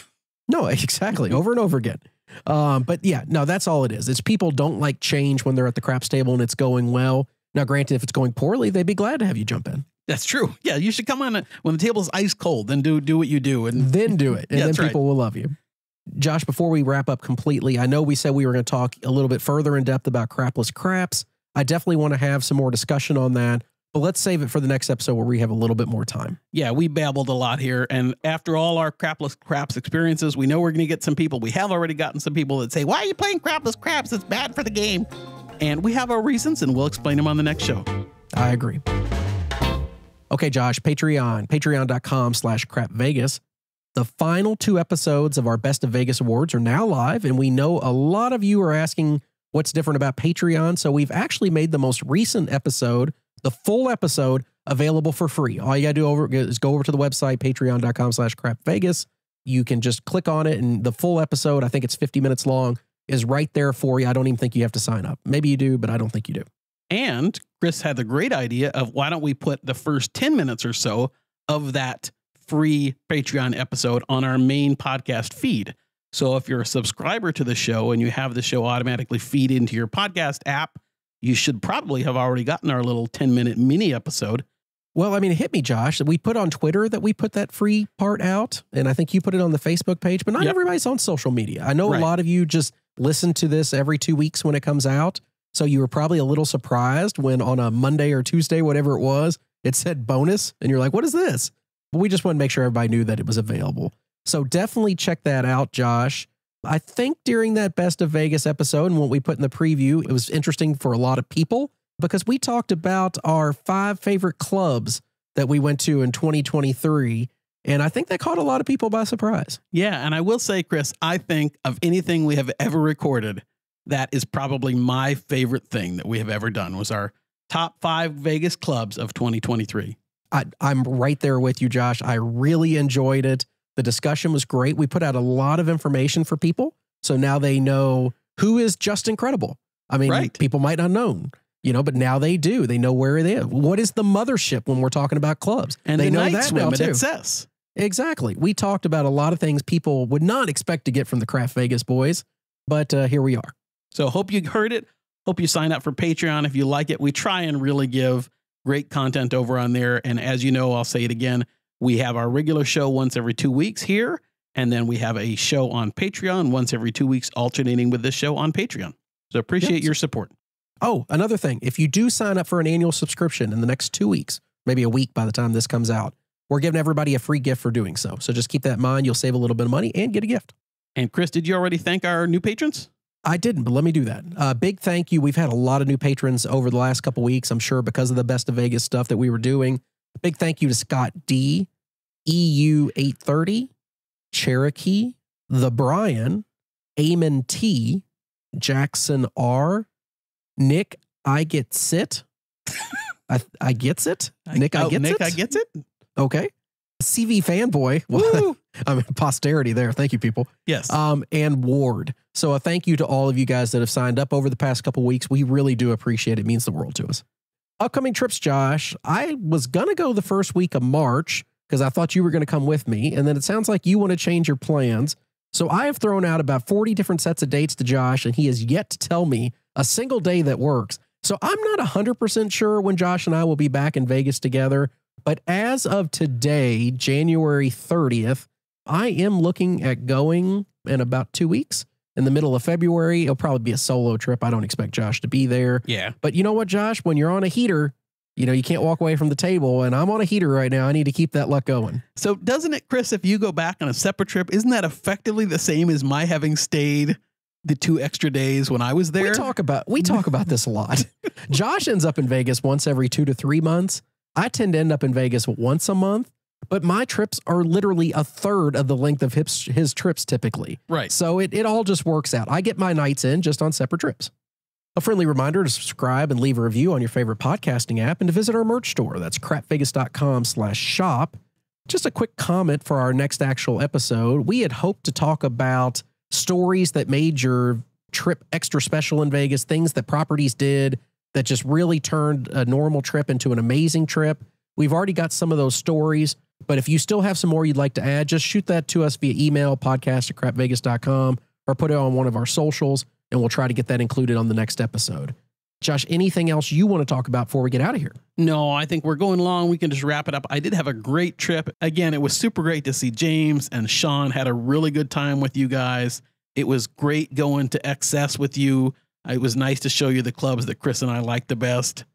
No, exactly. Over and over again. But yeah, no, that's all it is. It's people don't like change when they're at the craps table and it's going well. Now, granted, if it's going poorly, they'd be glad to have you jump in. That's true. Yeah, you should come on when the table's ice cold, then do what you do. And then do it. And then people will love you. Josh, before we wrap up completely, I know we said we were going to talk a little bit further in depth about crapless craps. I definitely want to have some more discussion on that, but let's save it for the next episode where we have a little bit more time. Yeah, we babbled a lot here. And after all our crapless craps experiences, we know we're going to get some people. We have already gotten some people that say, why are you playing crapless craps? It's bad for the game. And we have our reasons, and we'll explain them on the next show. I agree. Okay, Josh, patreon.com/crapvegas. The final 2 episodes of our Best of Vegas Awards are now live, and we know a lot of you are asking what's different about Patreon, so we've actually made the most recent episode, the full episode, available for free. All you got to do is go over to the website, patreon.com/crapvegas. You can just click on it, and the full episode, I think it's 50 minutes long, is right there for you. I don't even think you have to sign up. Maybe you do, but I don't think you do. And Chris had the great idea of, why don't we put the first 10 minutes or so of that free Patreon episode on our main podcast feed. So if you're a subscriber to the show and you have the show automatically feed into your podcast app, you should probably have already gotten our little 10-minute mini episode. Well, I mean, it hit me, Josh. We put on Twitter that we put that free part out, and I think you put it on the Facebook page, but not everybody's on social media. I know a lot of you just listen to this every 2 weeks when it comes out, so you were probably a little surprised when on a Monday or Tuesday, whatever it was, it said bonus, and you're like, what is this? But we just want to make sure everybody knew that it was available. So definitely check that out, Josh. I think during that Best of Vegas episode and what we put in the preview, it was interesting for a lot of people because we talked about our 5 favorite clubs that we went to in 2023. And I think that caught a lot of people by surprise. Yeah. And I will say, Chris, I think of anything we have ever recorded, that is probably my favorite thing that we have ever done was our top 5 Vegas clubs of 2023. I'm right there with you, Josh. I really enjoyed it. The discussion was great. We put out a lot of information for people. So now they know who is Just Incredible. I mean, people might not know, but now they do. They know where it is. What is the mothership when we're talking about clubs? And they the know night that swim now at too. Excess. Exactly. We talked about a lot of things people would not expect to get from the Craft Vegas boys, but here we are. So hope you heard it. Hope you sign up for Patreon if you like it. We try and really give great content over on there. And as you know, I'll say it again, we have our regular show once every 2 weeks here. And then we have a show on Patreon once every 2 weeks, alternating with this show on Patreon. So appreciate your support. Oh, another thing. If you do sign up for an annual subscription in the next 2 weeks, maybe a week by the time this comes out, we're giving everybody a free gift for doing so. So just keep that in mind. You'll save a little bit of money and get a gift. And Chris, did you already thank our new patrons? I didn't, but let me do that. Big thank you. We've had a lot of new patrons over the last couple weeks, I'm sure, because of the Best of Vegas stuff that we were doing. Big thank you to Scott D, EU830, Cherokee, The Brian, Eamon T, Jackson R, Nick I Gets It. I Gets It? Nick I Gets It? Nick I Gets It? Okay. CV Fanboy. Woo! I'm posterity there. Thank you, people. Yes. And Ward. So a thank you to all of you guys that have signed up over the past couple weeks. We really do appreciate it. It means the world to us. Upcoming trips, Josh. I was going to go the first week of March because I thought you were going to come with me. And then it sounds like you want to change your plans. So I have thrown out about 40 different sets of dates to Josh, and he has yet to tell me a single day that works. So I'm not 100% sure when Josh and I will be back in Vegas together. But as of today, January 30th, I am looking at going in about 2 weeks. In the middle of February, it'll probably be a solo trip. I don't expect Josh to be there. Yeah. But you know what, Josh? When you're on a heater, you can't walk away from the table. And I'm on a heater right now. I need to keep that luck going. So doesn't it, Chris, if you go back on a separate trip, isn't that effectively the same as my having stayed the 2 extra days when I was there? We talk about this a lot. Josh ends up in Vegas once every 2 to 3 months. I tend to end up in Vegas once a month, but my trips are literally a third of the length of his trips typically. Right. So it all just works out. I get my nights in just on separate trips. A friendly reminder to subscribe and leave a review on your favorite podcasting app and to visit our merch store. That's crapvegas.com/shop. Just a quick comment for our next actual episode. We had hoped to talk about stories that made your trip extra special in Vegas, things that properties did that just really turned a normal trip into an amazing trip. We've already got some of those stories, but if you still have some more you'd like to add, just shoot that to us via email, podcast@crapvegas.com, or put it on one of our socials, and we'll try to get that included on the next episode. Josh, anything else you want to talk about before we get out of here? No, I think we're going long. We can just wrap it up. I did have a great trip. Again, it was super great to see James and Sean. Had a really good time with you guys. It was great going to Excess with you. It was nice to show you the clubs that Chris and I like the best.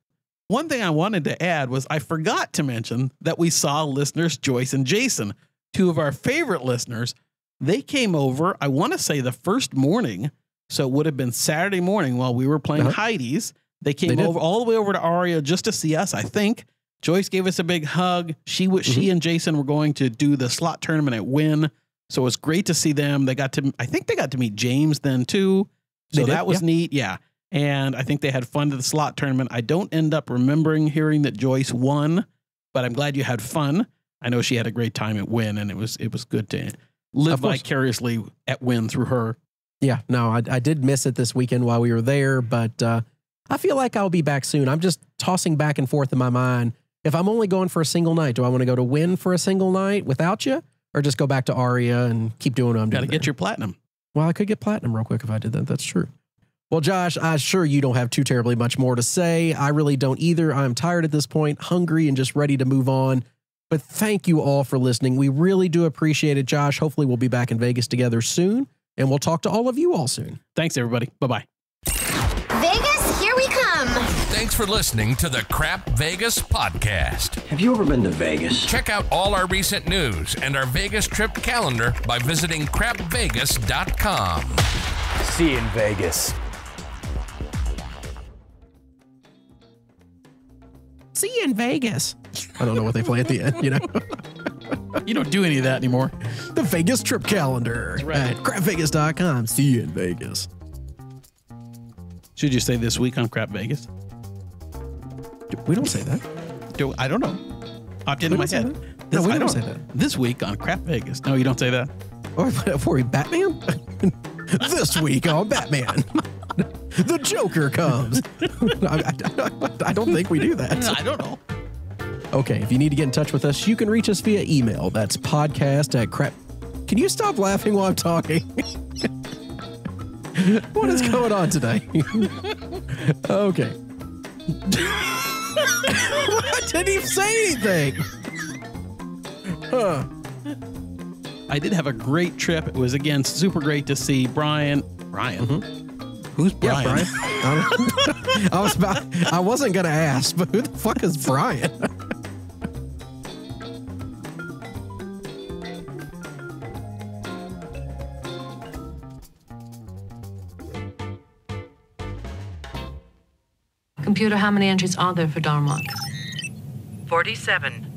One thing I wanted to add was I forgot to mention that we saw listeners Joyce and Jason, 2 of our favorite listeners. They came over, I want to say the first morning, so it would have been Saturday morning while we were playing Heidi's. They came over all the way over to Aria just to see us, I think. Joyce gave us a big hug. She and Jason were going to do the slot tournament at Wynn, so it was great to see them. I think they got to meet James then too. So that was neat. Yeah. And I think they had fun at the slot tournament. I don't end up remembering hearing that Joyce won, but I'm glad you had fun. I know she had a great time at Wynn, and it was good to live vicariously at Wynn through her. Yeah, no, I did miss it this weekend while we were there, but I feel like I'll be back soon. I'm just tossing back and forth in my mind. If I'm only going for a single night, do I want to go to Wynn for a single night without you, or just go back to Aria and keep doing what I'm doing? Got to get your platinum. Well, I could get platinum real quick if I did that. That's true. Well, Josh, I'm sure you don't have too terribly much more to say. I really don't either. I'm tired at this point, hungry, and just ready to move on. But thank you all for listening. We really do appreciate it, Josh. Hopefully we'll be back in Vegas together soon, and we'll talk to all of you all soon. Thanks, everybody. Bye-bye. Vegas, here we come. Thanks for listening to the Crap Vegas podcast. Have you ever been to Vegas? Check out all our recent news and our Vegas trip calendar by visiting crapvegas.com. See you in Vegas. See you in Vegas. I don't know what they play at the end, you know? You don't do any of that anymore. The Vegas trip calendar at crapvegas.com. See you in Vegas. Should you say this week on Crap Vegas? We don't say that. I don't know. Popped into my head. No, we don't say that. This week on Crap Vegas. No, you don't say that. Or for Batman? This week on Batman. The Joker comes. I don't think we do that. I don't know. Okay, if you need to get in touch with us, you can reach us via email. That's podcast@crap. Can you stop laughing while I'm talking? What is going on today? Okay. I didn't even say anything. Huh. I did have a great trip. It was, again, super great to see Brian. Brian? Mm-hmm. Who's Brian? Yeah, Brian. I wasn't going to ask, but who the fuck is Brian? Computer, how many entries are there for Darmok? 47.